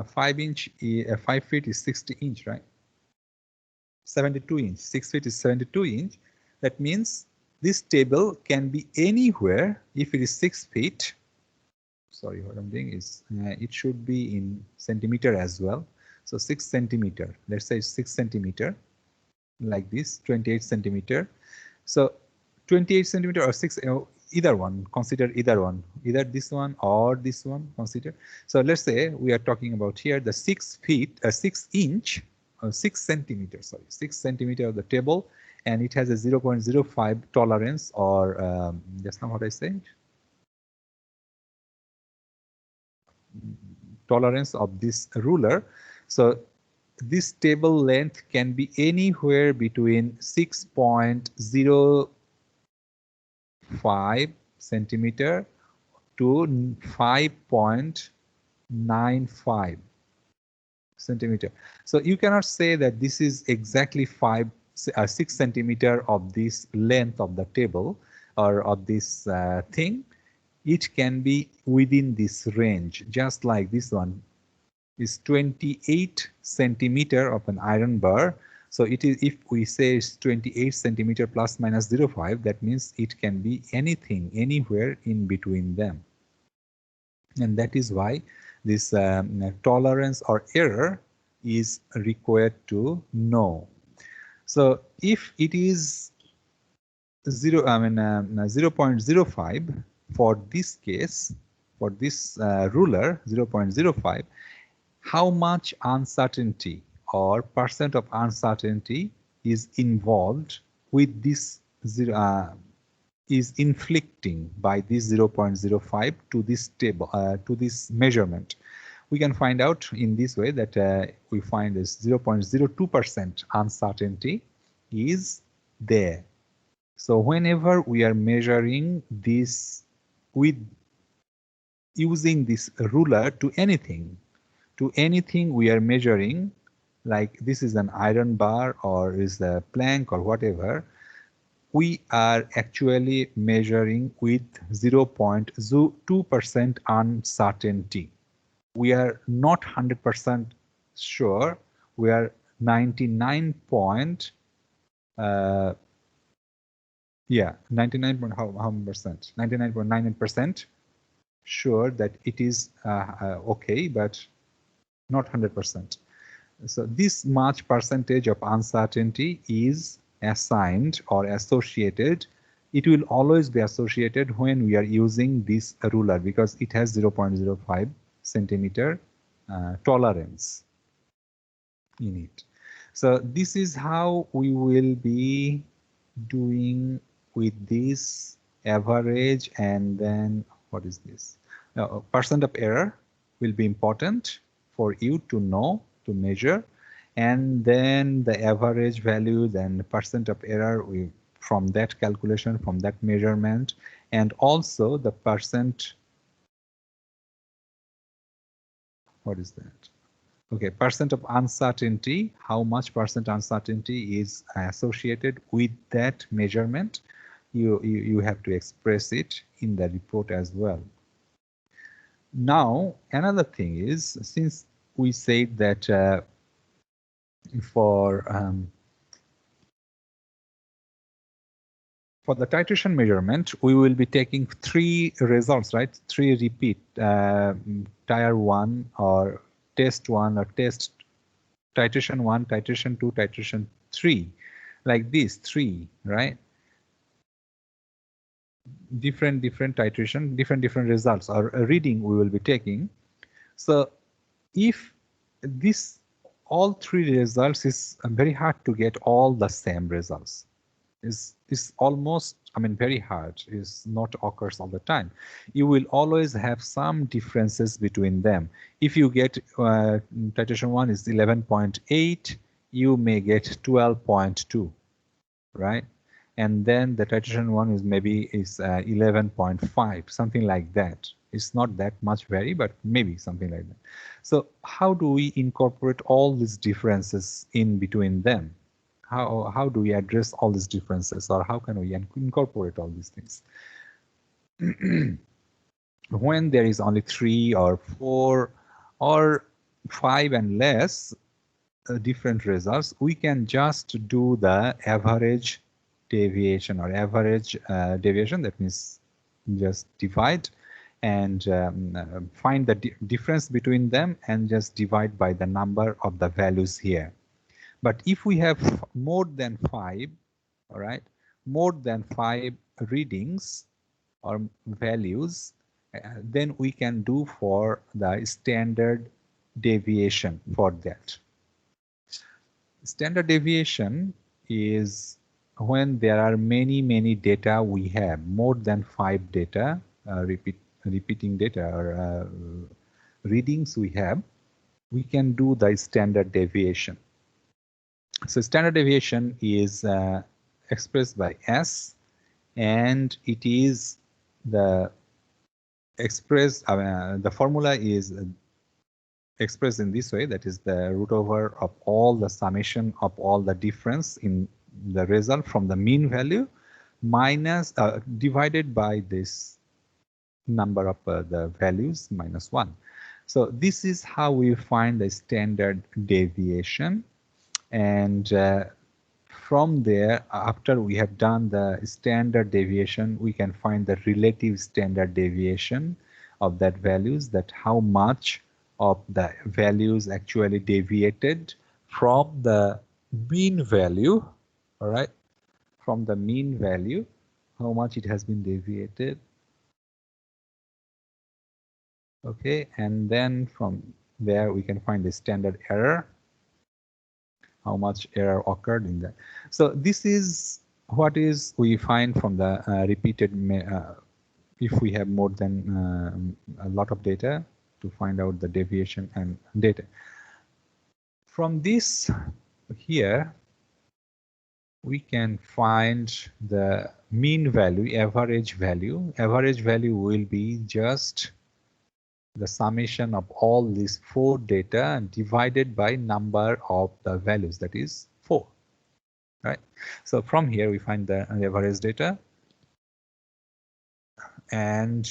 5 feet is 60 inch, right? 72 inch. 6 feet is 72 inch. That means this table can be anywhere. If it is 6 feet, sorry, what I'm doing is it should be in centimeter as well. So 6 centimeter, let's say 6 centimeter, like this, 28 centimeter. So 28 centimeter or 6, either one, consider either one, either this one or this one, consider. So let's say we are talking about here the 6 feet, 6 inch, 6 centimeter, sorry, 6 centimeter of the table, and it has a 0.05 tolerance, or that's not what I said. Tolerance of this ruler. So this table length can be anywhere between 6.05 centimeter to 5.95. centimeter. So you cannot say that this is exactly 6 centimeter of this length of the table or of this thing. It can be within this range, just like this one is 28 centimeter of an iron bar. So it is, if we say it's 28 centimeter plus minus 0.5, that means it can be anything, anywhere in between them. And that is why this tolerance or error is required to know. So if it is 0.05 for this case, for this ruler 0.05, how much uncertainty or percent of uncertainty is involved with this is inflicting by this 0.05 to this table, to this measurement. We can find out in this way that we find this 0.02% uncertainty is there. So whenever we are measuring this with using this ruler to anything we are measuring, like this is an iron bar or is a plank or whatever, we are actually measuring with 0.2% uncertainty. We are not 100% sure. We are 99.99% sure that it is okay, but not 100%. So this much percentage of uncertainty is assigned or associated. It will always be associated when we are using this ruler because it has 0.05 centimeter tolerance in it. So this is how we will be doing with this average, and then what is this? Percent of error will be important for you to know, to measure, and then the average value, then percent of error from that calculation, from that measurement, and also the percent, what is that? Okay, percent of uncertainty, how much percent uncertainty is associated with that measurement. You have to express it in the report as well. Now, another thing is, since we said that for the titration measurement, we will be taking 3 results, right? 3 repeat, tier 1 or test 1 or test titration 1, titration 2, titration 3, like this 3, right? Different titration, different results or a reading we will be taking. So if this all 3 results is very hard to get all the same results. Is almost, I mean, very hard, is not occurs all the time. You will always have some differences between them. If you get titration 1 is 11.8, you may get 12.2, right? And then the titration 1 is maybe 11.5, something like that. It's not that much vary, but maybe something like that. So how do we incorporate all these differences in between them? How do we address all these differences, or how can we incorporate all these things? When there is only 3 or 4 or 5 and less different results, we can just do the average deviation or average deviation. That means just divide and find the difference between them and just divide by the number of the values here. But if we have more than 5, all right, more than 5 readings or values, then we can do for the standard deviation for that. Standard deviation is when there are many data we have, more than 5 data, repeating data or readings we have, we can do the standard deviation. So standard deviation is expressed by S, and it is the the formula is expressed in this way, that is the root over of all the summation of all the difference in the result from the mean value minus divided by this number of the values minus 1. So this is how we find the standard deviation, and from there, after we have done the standard deviation, we can find the relative standard deviation of that values, that how much of the values actually deviated from the mean value, all right, from the mean value, how much it has been deviated. Okay, and then from there we can find the standard error, how much error occurred in that. So this is what is we find from the repeated if we have more than a lot of data to find out the deviation and data. From this here, we can find the mean value, average value. Average value will be just the summation of all these 4 data divided by number of the values, that is 4, right? So from here we find the average data, and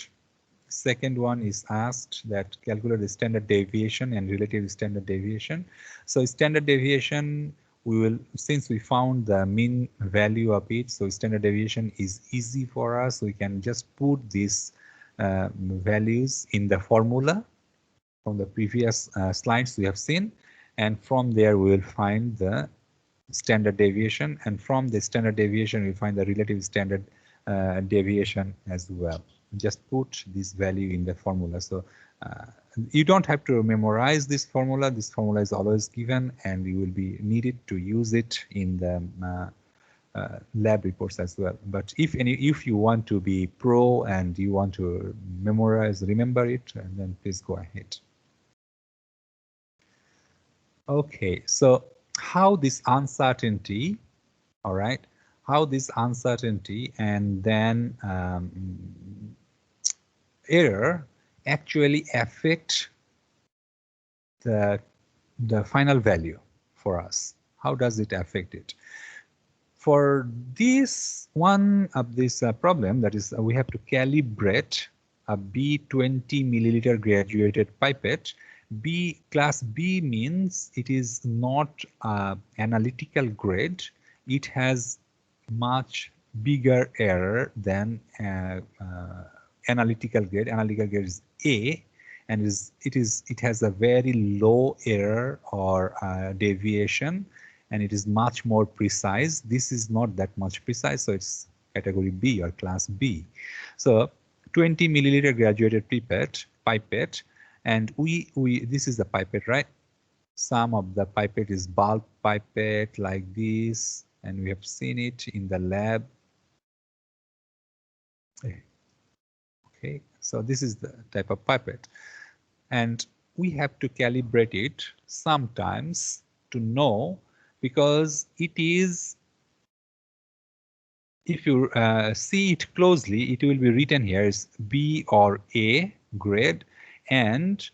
second one is asked that calculate the standard deviation and relative standard deviation. So standard deviation, we will, since we found the mean value of it, so standard deviation is easy for us. We can just put these values in the formula from the previous slides we have seen, and from there we will find the standard deviation, and from the standard deviation we find the relative standard deviation as well. Just put this value in the formula. So you don't have to memorize this formula. This formula is always given, and you will be needed to use it in the lab reports as well. But if you want to be pro and you want to memorize, remember it, and then please go ahead. Okay, so how this uncertainty, all right, how this uncertainty and then error actually affect the final value for us. How does it affect it? For this one of this problem, that is we have to calibrate a B20 milliliter graduated pipette. Class B means it is not analytical grade. It has much bigger error than analytical grade. Analytical grade is A, and it has a very low error or deviation, and it is much more precise. This is not that much precise, so it's category B or class B. So 20 milliliter graduated pipette, and this is the pipette, right? Some of the pipette is bulk pipette like this, and we have seen it in the lab. Okay, so this is the type of pipette, and we have to calibrate it sometimes to know, because it is, if you see it closely, it will be written here as B or A grade, and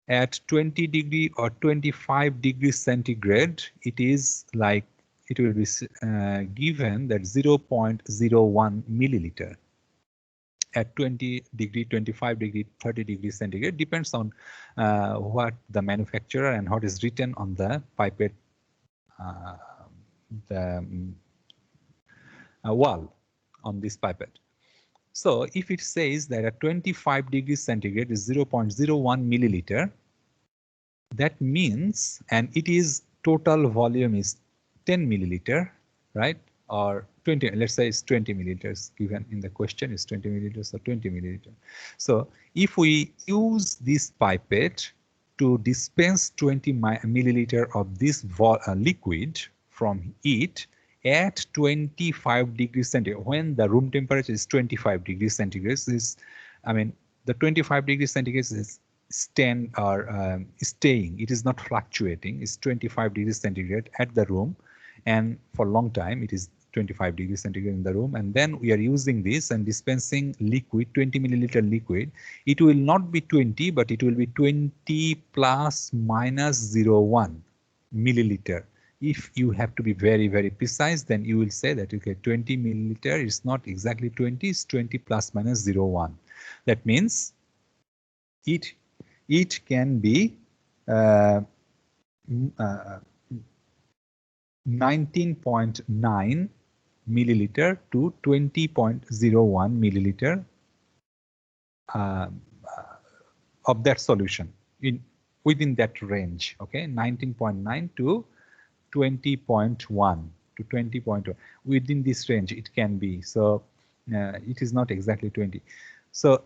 at 20 degree or 25 degrees centigrade, it is like, it will be given that 0.01 milliliter. At 20 degree, 25 degree, 30 degrees centigrade, depends on what the manufacturer and what is written on the pipette wall on this pipette. So if it says that at 25 degrees centigrade is 0.01 milliliter, that means, and it is total volume is 10 milliliter, right? Or 20, let's say it's 20 milliliters given in the question is 20 milliliters or 20 milliliter. So if we use this pipette to dispense 20 milliliter of this liquid from it at 25 degrees centigrade, when the room temperature is 25 degrees centigrade, is, I mean, the 25 degrees centigrade is staying, it is not fluctuating, it's 25 degrees centigrade at the room, and for a long time it is 25 degrees centigrade in the room, and then we are using this and dispensing liquid, 20 milliliter liquid. It will not be 20, but it will be 20 plus minus 0.1 milliliter. If you have to be very, very precise, then you will say that, okay, 20 milliliter is not exactly 20, it's 20 plus minus 0.1. That means it can be 19.9 milliliter to 20.01 milliliter of that solution within that range. Okay, 19.9 to 20.1 to 20.1, within this range it can be. So it is not exactly 20. So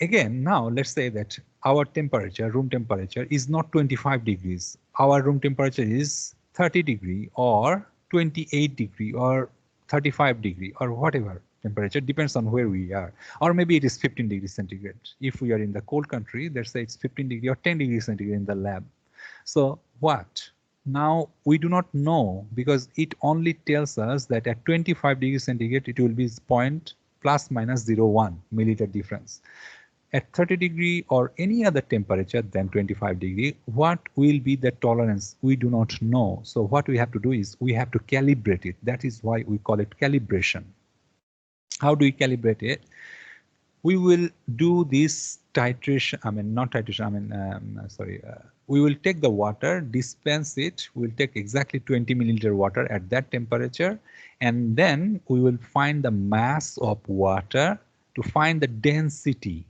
again, now let's say that our temperature, room temperature, is not 25 degrees. Our room temperature is 30 degree or 28 degree or 35 degree or whatever temperature, depends on where we are. Or maybe it is 15 degrees centigrade. If we are in the cold country, let's say it's 15 degree or 10 degrees centigrade in the lab. So what? Now we do not know, because it only tells us that at 25 degrees centigrade it will be point plus minus 0.1 milliliter difference. At 30 degree or any other temperature than 25 degree, what will be the tolerance? We do not know. So what we have to do is we have to calibrate it. That is why we call it calibration. How do we calibrate it? We will do this titration, we will take the water, dispense it, we'll take exactly 20 milliliter water at that temperature, and then we will find the mass of water to find the density.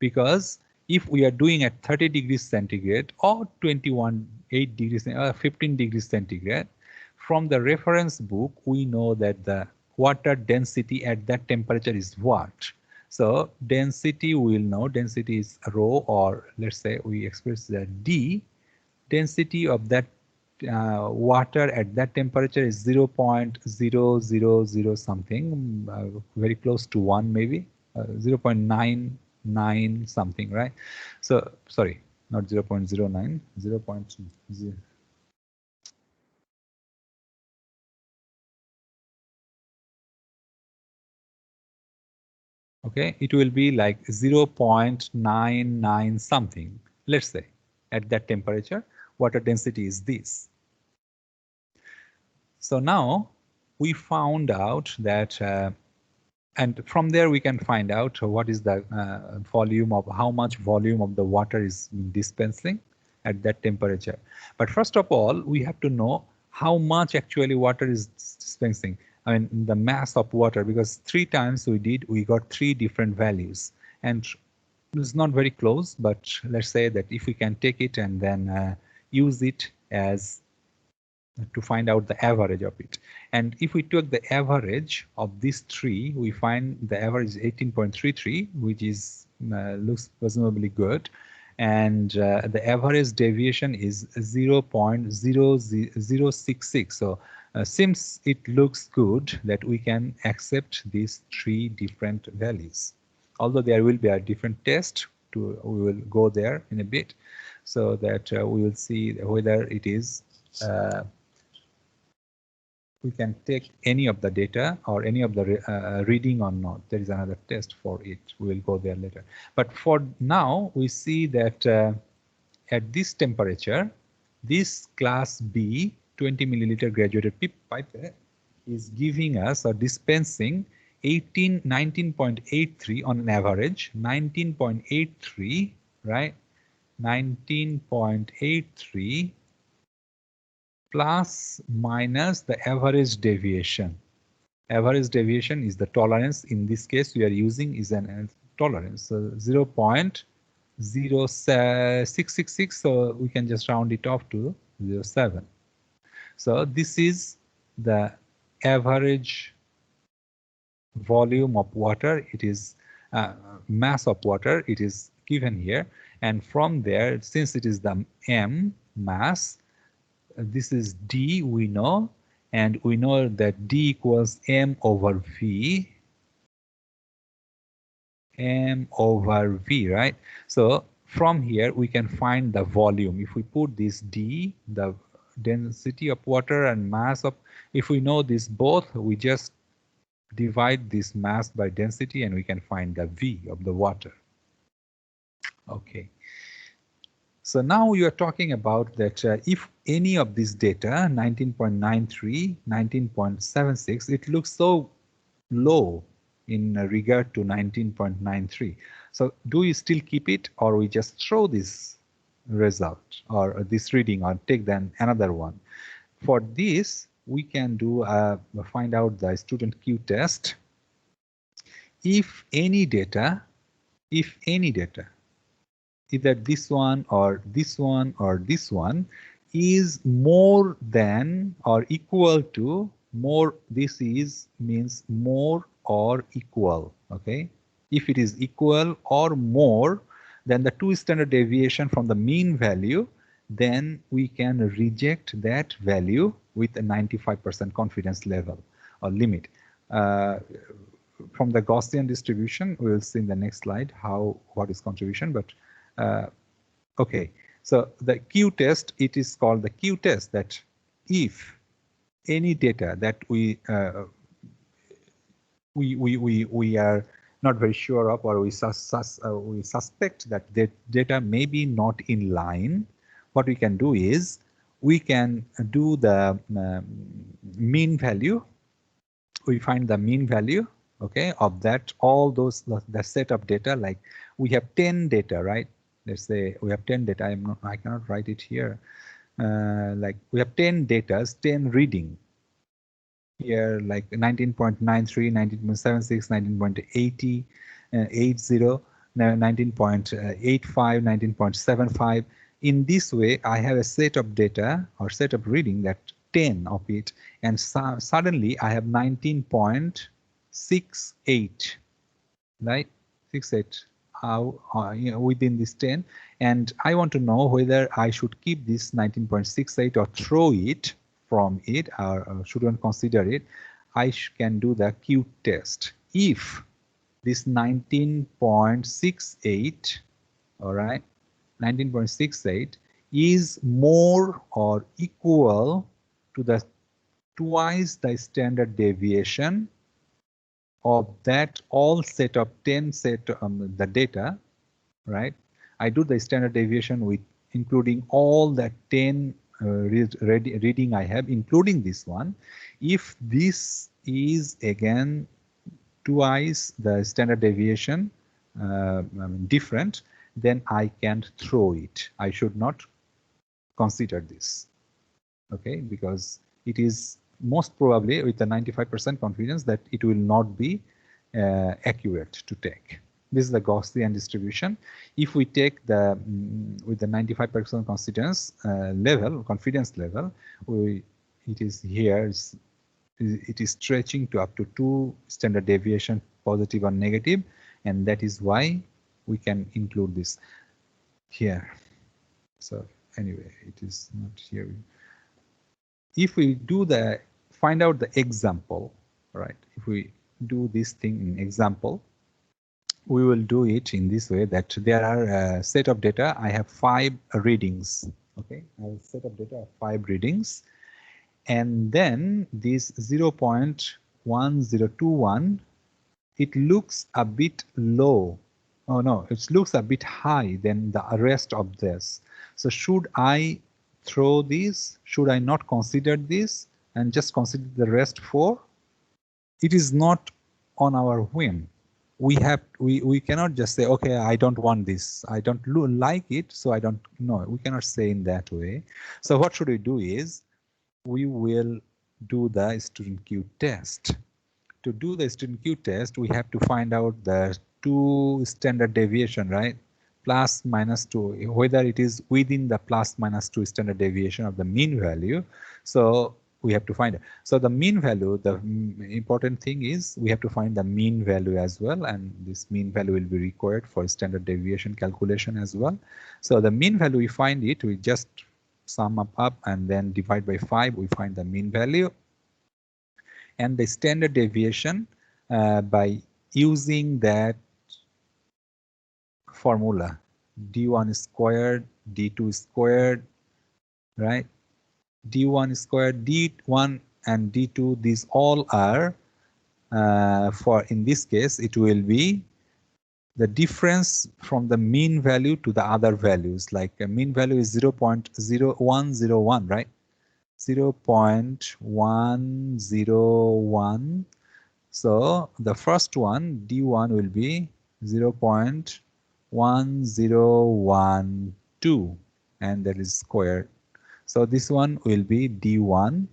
Because if we are doing at 30 degrees centigrade or 8 degrees, 15 degrees centigrade, from the reference book, we know that the water density at that temperature is what? So density, we will know density is rho, or let's say we express the D. Density of that water at that temperature is 0.000 something, very close to 1 maybe, 0.99 something, right? So sorry, not 0.09, 0.0. Okay, it will be like 0.99 something, let's say. At that temperature, water density is this. So now we found out that, and from there we can find out what is the volume of, how much volume of the water is dispensing at that temperature. But first of all, we have to know how much actually water is dispensing. I mean, the mass of water, because 3 times we got 3 different values, and it's not very close, but let's say that if we can take it and then use it as to find out the average of it. And if we took the average of these 3, we find the average is 18.33, which is looks presumably good. And the average deviation is 0.0066. So since it looks good, that we can accept these 3 different values. Although there will be a different test, we will go there in a bit, so that we will see whether it is we can take any of the data or any of the reading or not. There is another test for it. We will go there later. But for now, we see that at this temperature, this class B 20 milliliter graduated pipe is giving us or dispensing 19.83 on an average, 19.83, right? 19.83 plus minus the average deviation. Average deviation is the tolerance. In this case, we are using is an tolerance, so 0.0666. So we can just round it off to 0.7. So this is the average volume of water. It is mass of water. It is given here, and from there, since it is the M mass, this is D, we know, and we know that D equals M over V. M over V, right? So from here we can find the volume. If we put this D, the density of water and mass of, if we know this both, we just divide this mass by density and we can find the V of the water. Okay. So now you are talking about that if any of this data, 19.93, 19.76, it looks so low in regard to 19.93. So do you still keep it, or we just throw this result or this reading or take then another one? For this, we can do find out the student Q test. If any data, either this one or this one or this one is more than or equal to more, this is means more or equal, okay? If it is equal or more than the two standard deviation from the mean value, then we can reject that value with a 95% confidence level or limit. From the Gaussian distribution, we will see in the next slide what is contribution, but okay, so the Q test, it is called the Q test, that if any data that we are not very sure of, or we suspect that the data may be not in line, what we can do is we can do the mean value. We find the mean value, okay, of that, all those, the set of data, like we have 10 data, right? Let's say we have 10 data. I cannot write it here. Like we have 10 data, 10 reading here, like 19.93, 19.76, 19.80, 19.85, 19.75. In this way, I have a set of data or set of reading, that 10 of it, and suddenly I have 19.68, right? 68 within this 10, and I want to know whether I should keep this 19.68 or throw it from it, or shouldn't consider it. I can do the Q test. If this 19.68, all right, 19.68 is more or equal to the twice the standard deviation of that all set of 10 set the data, right? I do the standard deviation with including all the 10 reading I have, including this one. If this is again twice the standard deviation different, then I can throw it. I should not consider this, okay, because it is most probably with a 95% confidence that it will not be accurate to take. This is the Gaussian distribution. If we take the with the 95% confidence level, it is here. It is stretching to up to 2 standard deviation, positive or negative, and that is why we can include this here. So anyway, it is not here. If we do find out the example, right? If we do this thing in example, we will do it in this way, that there are a set of data. I have 5 readings. Okay, I have a set of data of 5 readings, and then this 0.1021, it looks a bit low. Oh no, it looks a bit high than the rest of this. So should I throw this? Should I not consider this and just consider the rest 4? It is not on our whim. We cannot just say, okay, I don't want this, I don't like it, so I don't. No, we cannot say in that way. So what should we do is we will do the student Q test. To do the student Q test, we have to find out the 2 standard deviation, right? Plus minus 2, whether it is within the plus minus 2 standard deviation of the mean value. So we have to find it. So the mean value, the important thing is we have to find the mean value as well, and this mean value will be required for standard deviation calculation as well. So the mean value, we find it, we just sum up and then divide by 5, we find the mean value. And the standard deviation by using that formula, d1 squared, d2 squared, right? D1 squared, D1 and D2, these all are for, in this case, it will be the difference from the mean value to the other values. Like a mean value is 0.0101, right? 0.101. So the first one, D1, will be 0.1012, and that is squared. So this one will be D1,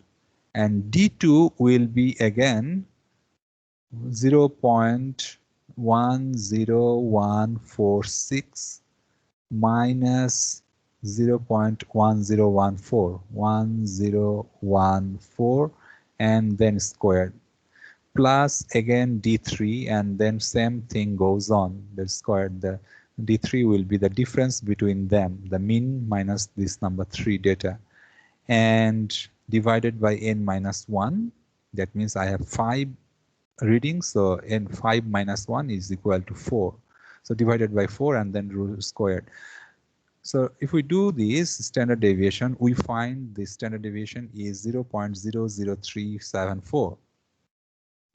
and D2 will be again 0.10146 minus 0.1014, and then squared, plus again D3, and then same thing goes on, the squared. The D3 will be the difference between them, the mean minus this number 3 data, and divided by n minus 1. That means I have 5 readings, so n5 minus 1 is equal to 4. So divided by 4 and then root squared. So if we do this standard deviation, we find the standard deviation is 0.00374.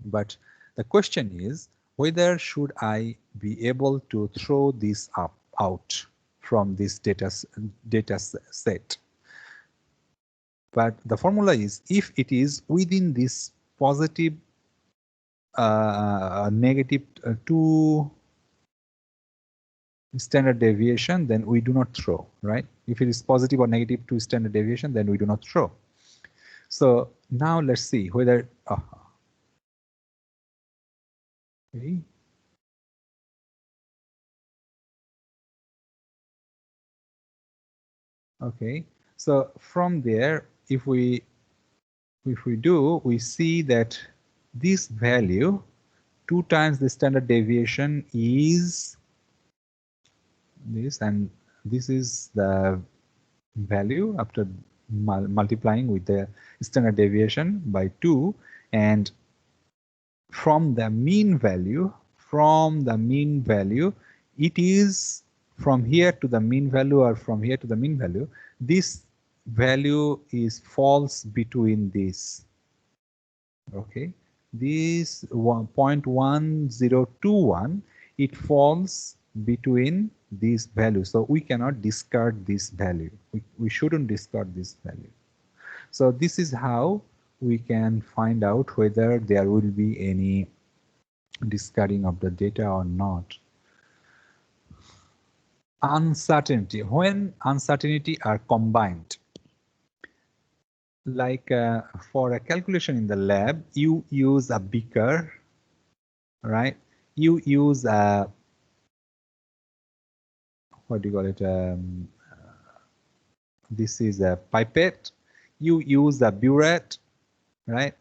But the question is whether should I be able to throw this out from this data set. But the formula is, if it is within this positive negative 2 standard deviation, then we do not throw, right? If it is positive or negative 2 standard deviation, then we do not throw. So now let's see whether okay. Okay, so from there, if we do, we see that this value 2 times the standard deviation is this, and this is the value after multiplying with the standard deviation by 2, and from the mean value, it is from here to the mean value or from here to the mean value, this value is falls between this. Okay, this 1.1021, it falls between these values, so we cannot discard this value. We shouldn't discard this value. So this is how we can find out whether there will be any discarding of the data or not. Uncertainty, when uncertainty are combined. Like for a calculation in the lab, you use a beaker, right? You use a, what do you call it? This is a pipette. You use a burette, right?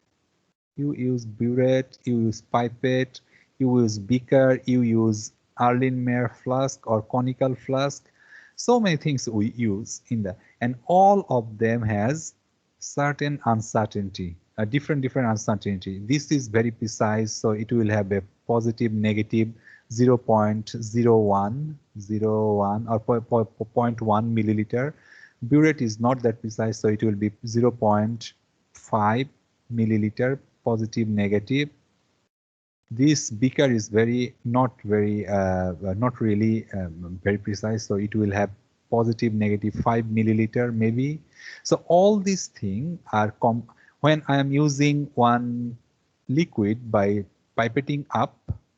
You use burette, you use pipette, you use beaker, you use Erlenmeyer flask or conical flask. So many things we use in that, and all of them has certain uncertainty, a different uncertainty. This is very precise, so it will have a positive, negative 0.0101 or 0.1 milliliter. Burette is not that precise, so it will be 0.5 milliliter, positive, negative. This beaker is not really very precise, so it will have positive, negative 5 milliliter maybe. So all these things are when I am using one liquid by pipetting up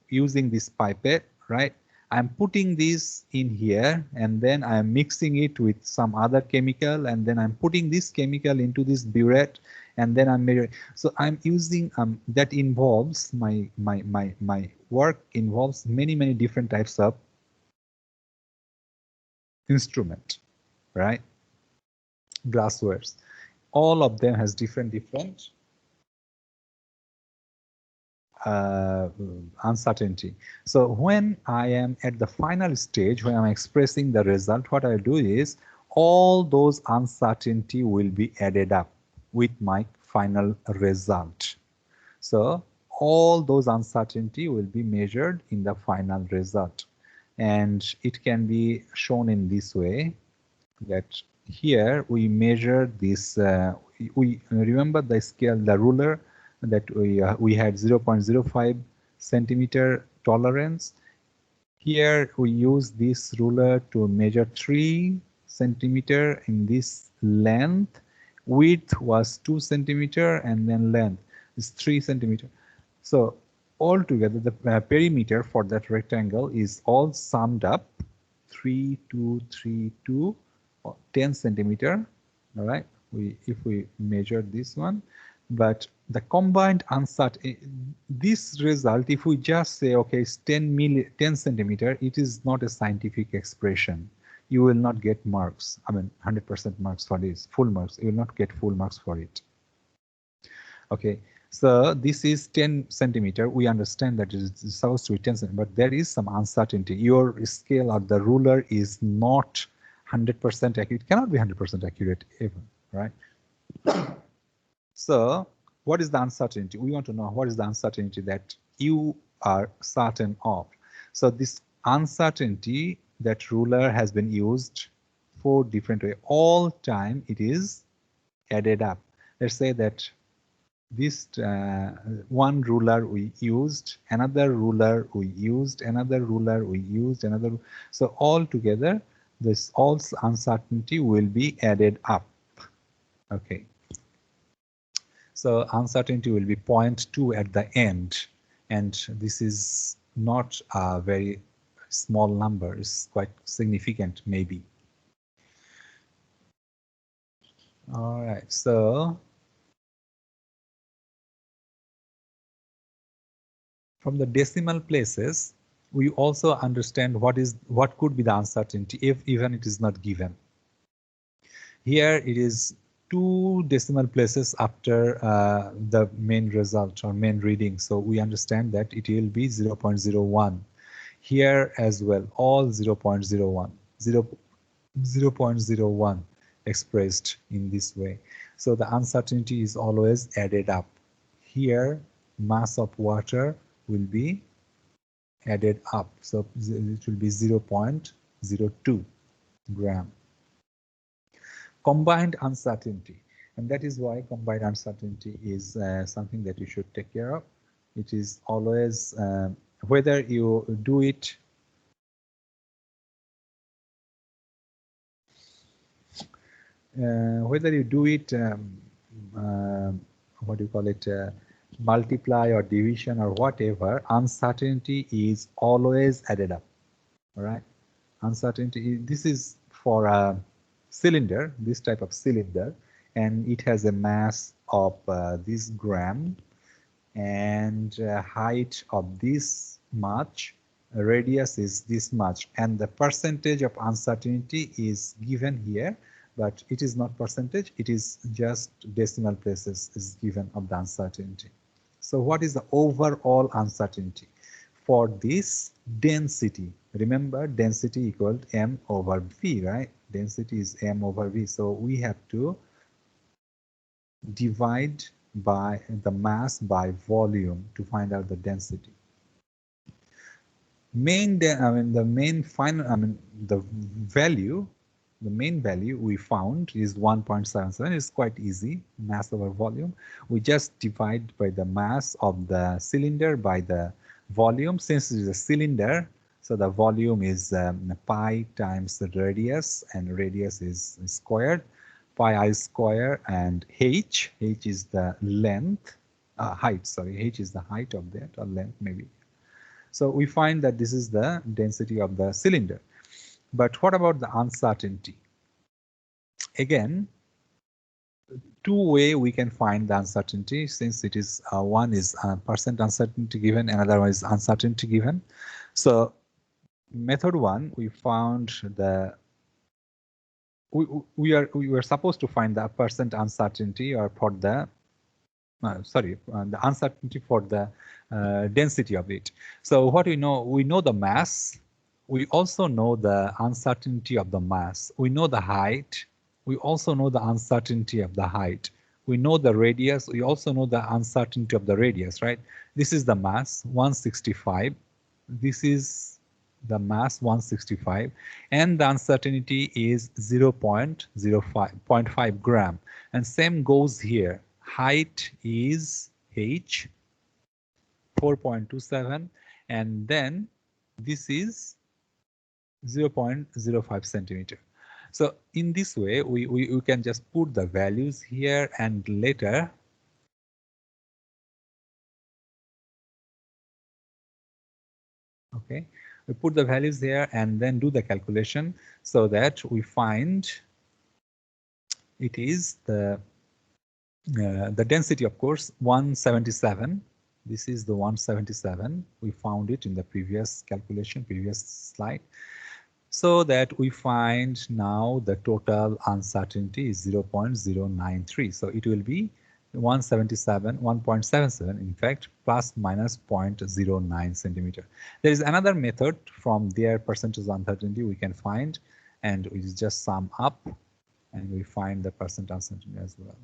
using this pipette, right? I'm putting this in here, and then I'm mixing it with some other chemical, and then I'm putting this chemical into this burette, and then I'm measuring. So I'm using that involves my work involves many different types of instrument, right? Glasswares, all of them has different uncertainty. So when I am at the final stage, when I'm expressing the result, what I do is all those uncertainty will be added up with my final result. So all those uncertainty will be measured in the final result, and it can be shown in this way, that here we measure this. We remember the scale, the ruler that we had 0.05 centimeter tolerance. Here we use this ruler to measure 3 centimeter in this length. Width was 2 centimeter and then length is 3 centimeter. So altogether the perimeter for that rectangle is all summed up 3, 2, 3, 2, 10 centimeter. All right, if we measure this one, but the combined uncertainty, this result, if we just say, okay, it's 10 centimeter, it is not a scientific expression. You will not get marks. I mean, 100% marks for this, full marks. You will not get full marks for it. Okay, so this is 10 centimeter. We understand that it is supposed to be 10 centimeter, but there is some uncertainty. Your scale or the ruler is not 100% accurate. It cannot be 100% accurate even, right? So what is the uncertainty? We want to know what is the uncertainty that you are certain of. So this uncertainty, that ruler has been used 4 different ways. All time it is added up. Let's say that this one ruler we used, another ruler we used, another ruler we used, another. So all together, this all uncertainty will be added up. Okay. So uncertainty will be 0.2 at the end, and this is not a very small number. It's quite significant, maybe. All right, so from the decimal places, we also understand what could be the uncertainty if even it is not given. Here it is 2 decimal places after the main result or main reading. So we understand that it will be 0.01. Here as well, all 0.01, 0.01 expressed in this way. So the uncertainty is always added up. Here, mass of water will be added up. So it will be 0.02 gram. Combined uncertainty, and that is why combined uncertainty is something that you should take care of. It is always whether you do it what do you call it, multiply or division or whatever, uncertainty is always added up. All right, uncertainty, this is for a cylinder, this type of cylinder, and it has a mass of this gram and height of this much, radius is this much, and the percentage of uncertainty is given here, but it is not percentage, it is just decimal places is given of the uncertainty. So what is the overall uncertainty for this density? Remember, density equal m over v, right? Density is m over v. So we have to divide by the mass by volume to find out the density. The main value we found is 1.77. It's quite easy, mass over volume. We just divide by the mass of the cylinder by the volume. Since it is a cylinder, so the volume is pi times the radius, and radius is squared, pi I square, and h is the length, height, sorry, h is the height of that, or length maybe. So we find that this is the density of the cylinder. But what about the uncertainty? Again, 2 ways we can find the uncertainty, since it is one is percent uncertainty given, another one is uncertainty given. So method 1, we found the we were supposed to find the percent uncertainty, or for the the uncertainty for the density of it. So what we know the mass. We also know the uncertainty of the mass. We know the height. We also know the uncertainty of the height. We know the radius. We also know the uncertainty of the radius, right? This is the mass, 165. This is the mass 165, and the uncertainty is 0.05 gram. And same goes here. Height is h 4.27, and then this is 0.05 centimeter. So in this way, we can just put the values here, and later okay, we put the values there and then do the calculation, so that we find it is the density, of course, 177. This is the 177. We found it in the previous calculation, previous slide. So that we find now the total uncertainty is 0.093. So it will be 177, 1.77 in fact, plus minus 0.09 centimeter. There is another method from their percentage uncertainty we can find, and we just sum up and we find the percent uncertainty as well.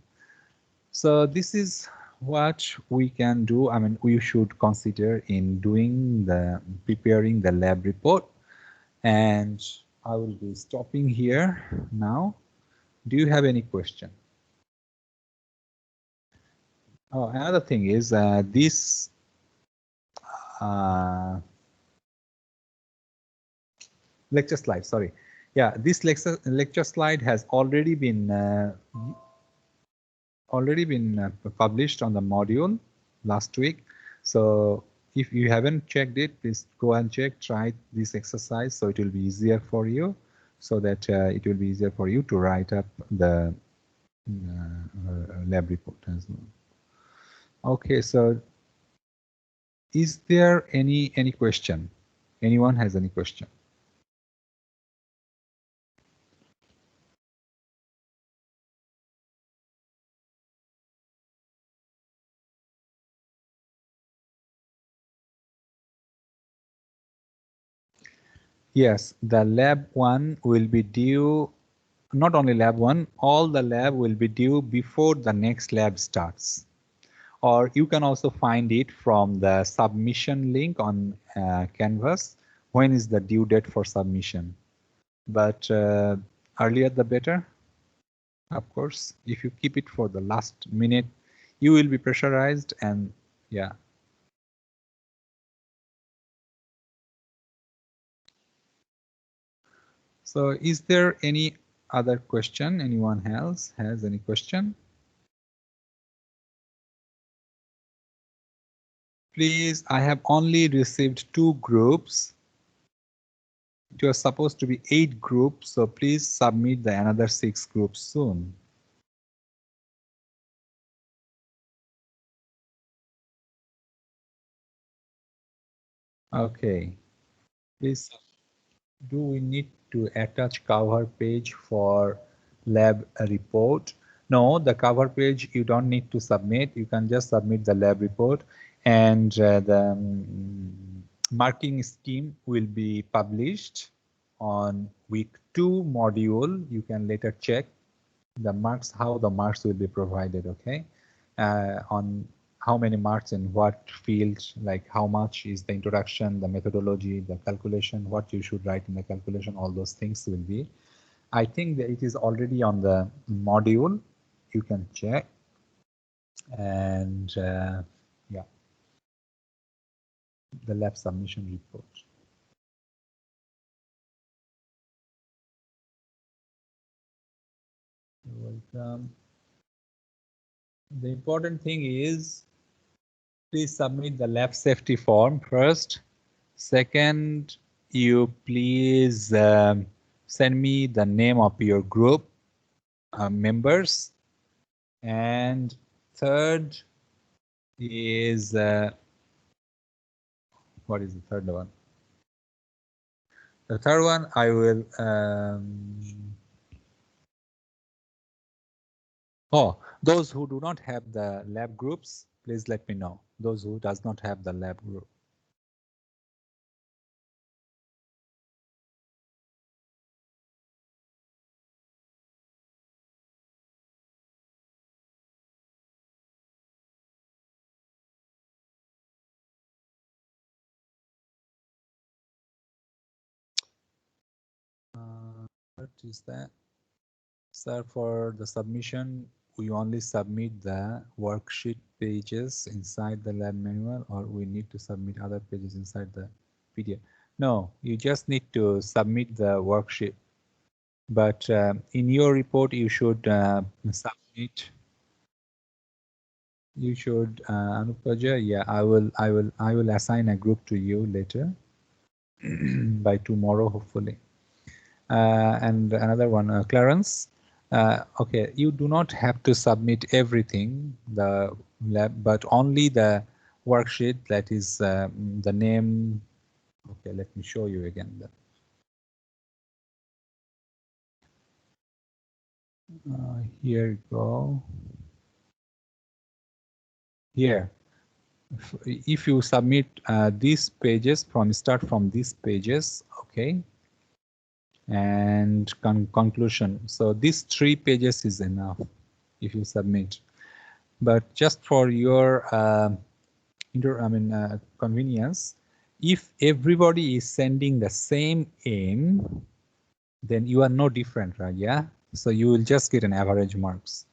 So this is what we can do. I mean, we should consider in preparing the lab report. And I will be stopping here now. Do you have any question? Oh, another thing is this lecture slide. Sorry, yeah, this lecture slide has already been published on the module last week. So if you haven't checked it, please go and check. Try this exercise so it will be easier for you, so that it will be easier for you to write up the lab report as well. Okay, so is there any question? Anyone has any question? Yes, the lab 1 will be due, not only lab 1, all the lab will be due before the next lab starts. Or you can also find it from the submission link on Canvas. When is the due date for submission? But earlier the better. Of course, if you keep it for the last minute, you will be pressurized, and yeah. So is there any other question? Anyone else has any question? Please, I have only received 2 groups. It was supposed to be 8 groups, so please submit the another 6 groups soon. Okay, please, do we need to attach cover page for lab report? No, the cover page you don't need to submit. You can just submit the lab report, and the marking scheme will be published on week 2 module. You can later check the marks, how the marks will be provided, okay? On how many marks in what fields, like how much is the introduction, the methodology, the calculation, what you should write in the calculation, all those things will be. I think that it is already on the module. You can check. And yeah, the lab submission report. You're welcome. The important thing is, please submit the lab safety form first. Second, you please send me the name of your group members. And third is, what is the third one? The third one, I will, those who do not have the lab groups, please let me know. Those who does not have the lab group. is that? Sir, for the submission, we only submit the worksheet pages inside the lab manual, or we need to submit other pages inside the PDF? No, you just need to submit the worksheet. But in your report, you should submit. You should, Anupaja, yeah, I will assign a group to you later by tomorrow, hopefully. And another one, Clarence. Okay, you do not have to submit everything, the lab, but only the worksheet that is the name. Okay, let me show you again. Here you go. Here, if you submit these pages start from these pages, okay, and conclusion. So these 3 pages is enough if you submit. But just for your convenience, if everybody is sending the same aim, then you are no different, right? Yeah. So you will just get an average marks.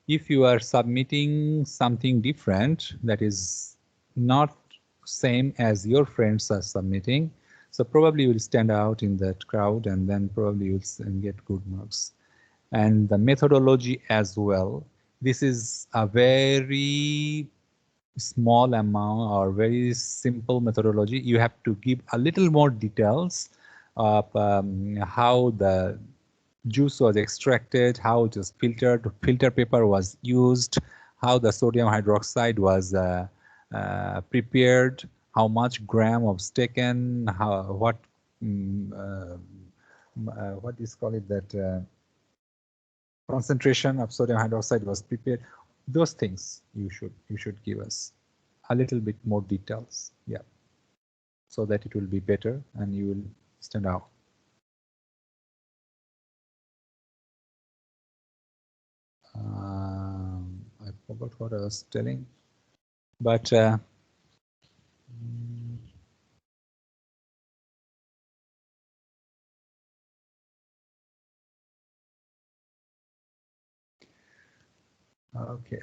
If you are submitting something different that is not same as your friends are submitting, so probably you will stand out in that crowd, and then probably you will get good marks. And the methodology as well. This is a very small amount or very simple methodology. You have to give a little more details of how the juice was extracted, how it was filtered, filter paper was used, how the sodium hydroxide was prepared, how much gram was taken, what is call it that concentration of sodium hydroxide was prepared. Those things you should give us a little bit more details, yeah, so that it will be better and you will stand out. I forgot what I was telling, but okay.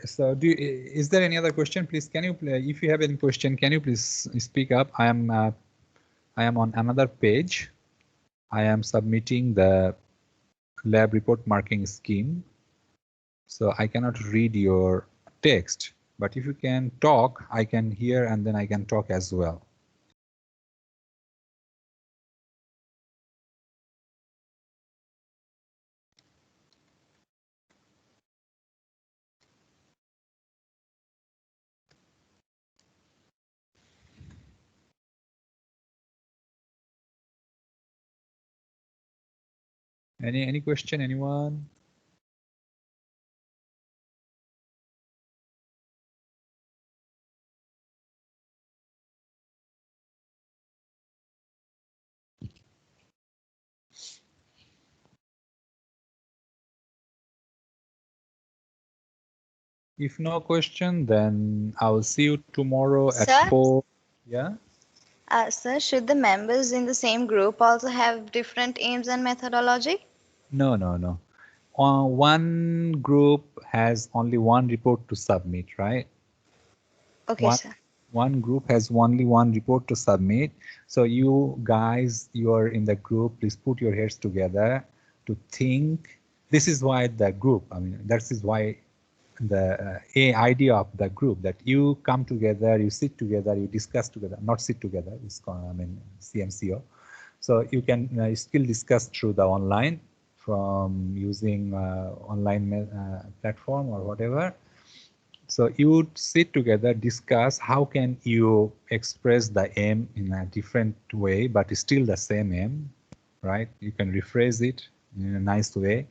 So, is there any other question? Please, can you if you have any question, can you please speak up? I am on another page. I am submitting the lab report marking scheme, so I cannot read your text. But if you can talk, I can hear, and then I can talk as well. Any question, anyone? If no question, then I will see you tomorrow at 4. Yeah. Sir, should the members in the same group also have different aims and methodology? No, no, no. One group has only one report to submit, right? Okay, One sir. one group has only one report to submit. So you guys, you are in the group, please put your heads together to think. This is why the group, I mean, that is why the idea of the group, that you come together, you sit together, you discuss together, not sit together, it's called, I mean, CMCO. So you can still discuss through the online from using online platform or whatever. So you would sit together, discuss how can you express the aim in a different way, but still the same aim, right? You can rephrase it in a nice way.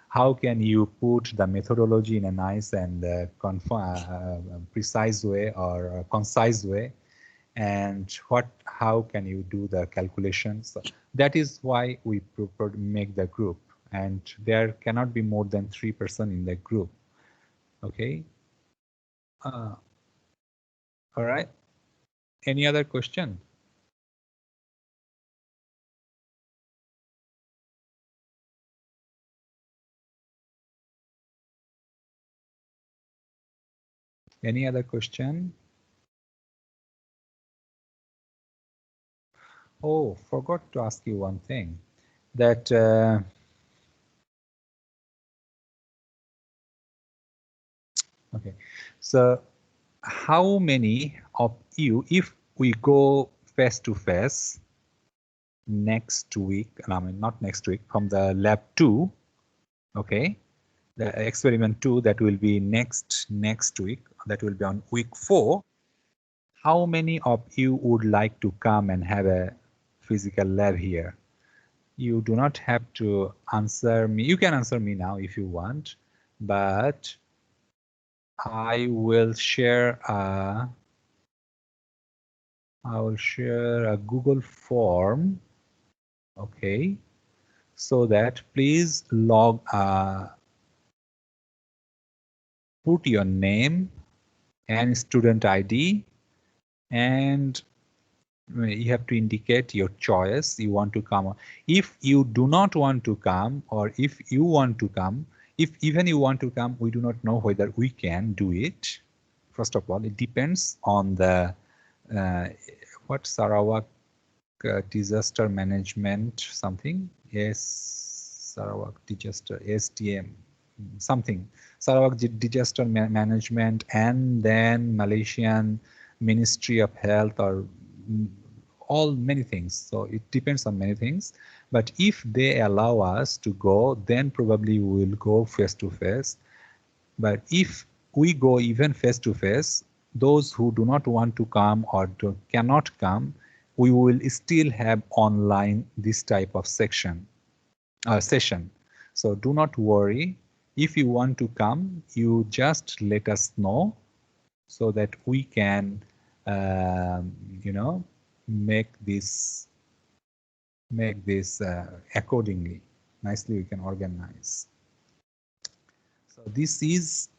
How can you put the methodology in a nice and precise way or concise way? And how can you do the calculations? So that is why we make the group, and there cannot be more than 3 person in the group. Okay. All right. Any other question? Any other question? Oh, forgot to ask you one thing. That okay. So how many of you, if we go face to face next week, I mean not next week, from the lab 2, okay, the experiment 2 that will be next week, that will be on week 4, how many of you would like to come and have a physical lab here? You do not have to answer me. You can answer me now if you want, but I will share a Google form, okay, so that please put your name and student ID, and you have to indicate your choice. You want to come. If you do not want to come, or if you want to come, if even you want to come, we do not know whether we can do it. First of all, it depends on the what Sarawak disaster management something. Yes, Sarawak disaster SDM something. Sarawak disaster management, and then Malaysian Ministry of Health, or all many things. So it depends on many things. But if they allow us to go, then probably we will go face to face. But if we go even face to face, those who do not want to come or cannot come, we will still have online this type of session. So do not worry. If you want to come, you just let us know so that we can, um, you know, make this accordingly. Nicely, we can organize. So this is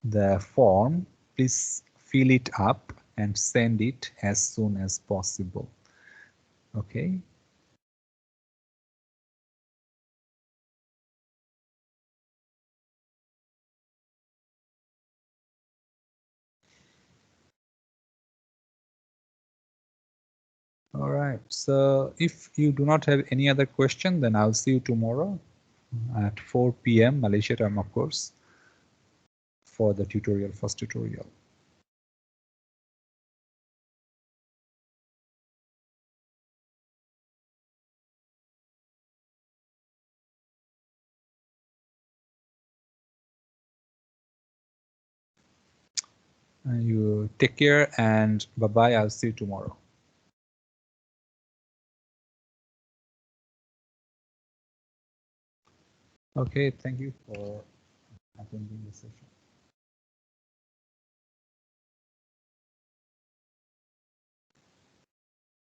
the form. Please fill it up and send it as soon as possible. Okay. All right. So if you do not have any other question, then I'll see you tomorrow at 4 p.m. Malaysia time, of course, for the first tutorial. You take care and bye-bye. I'll see you tomorrow. Okay, thank you for attending the session.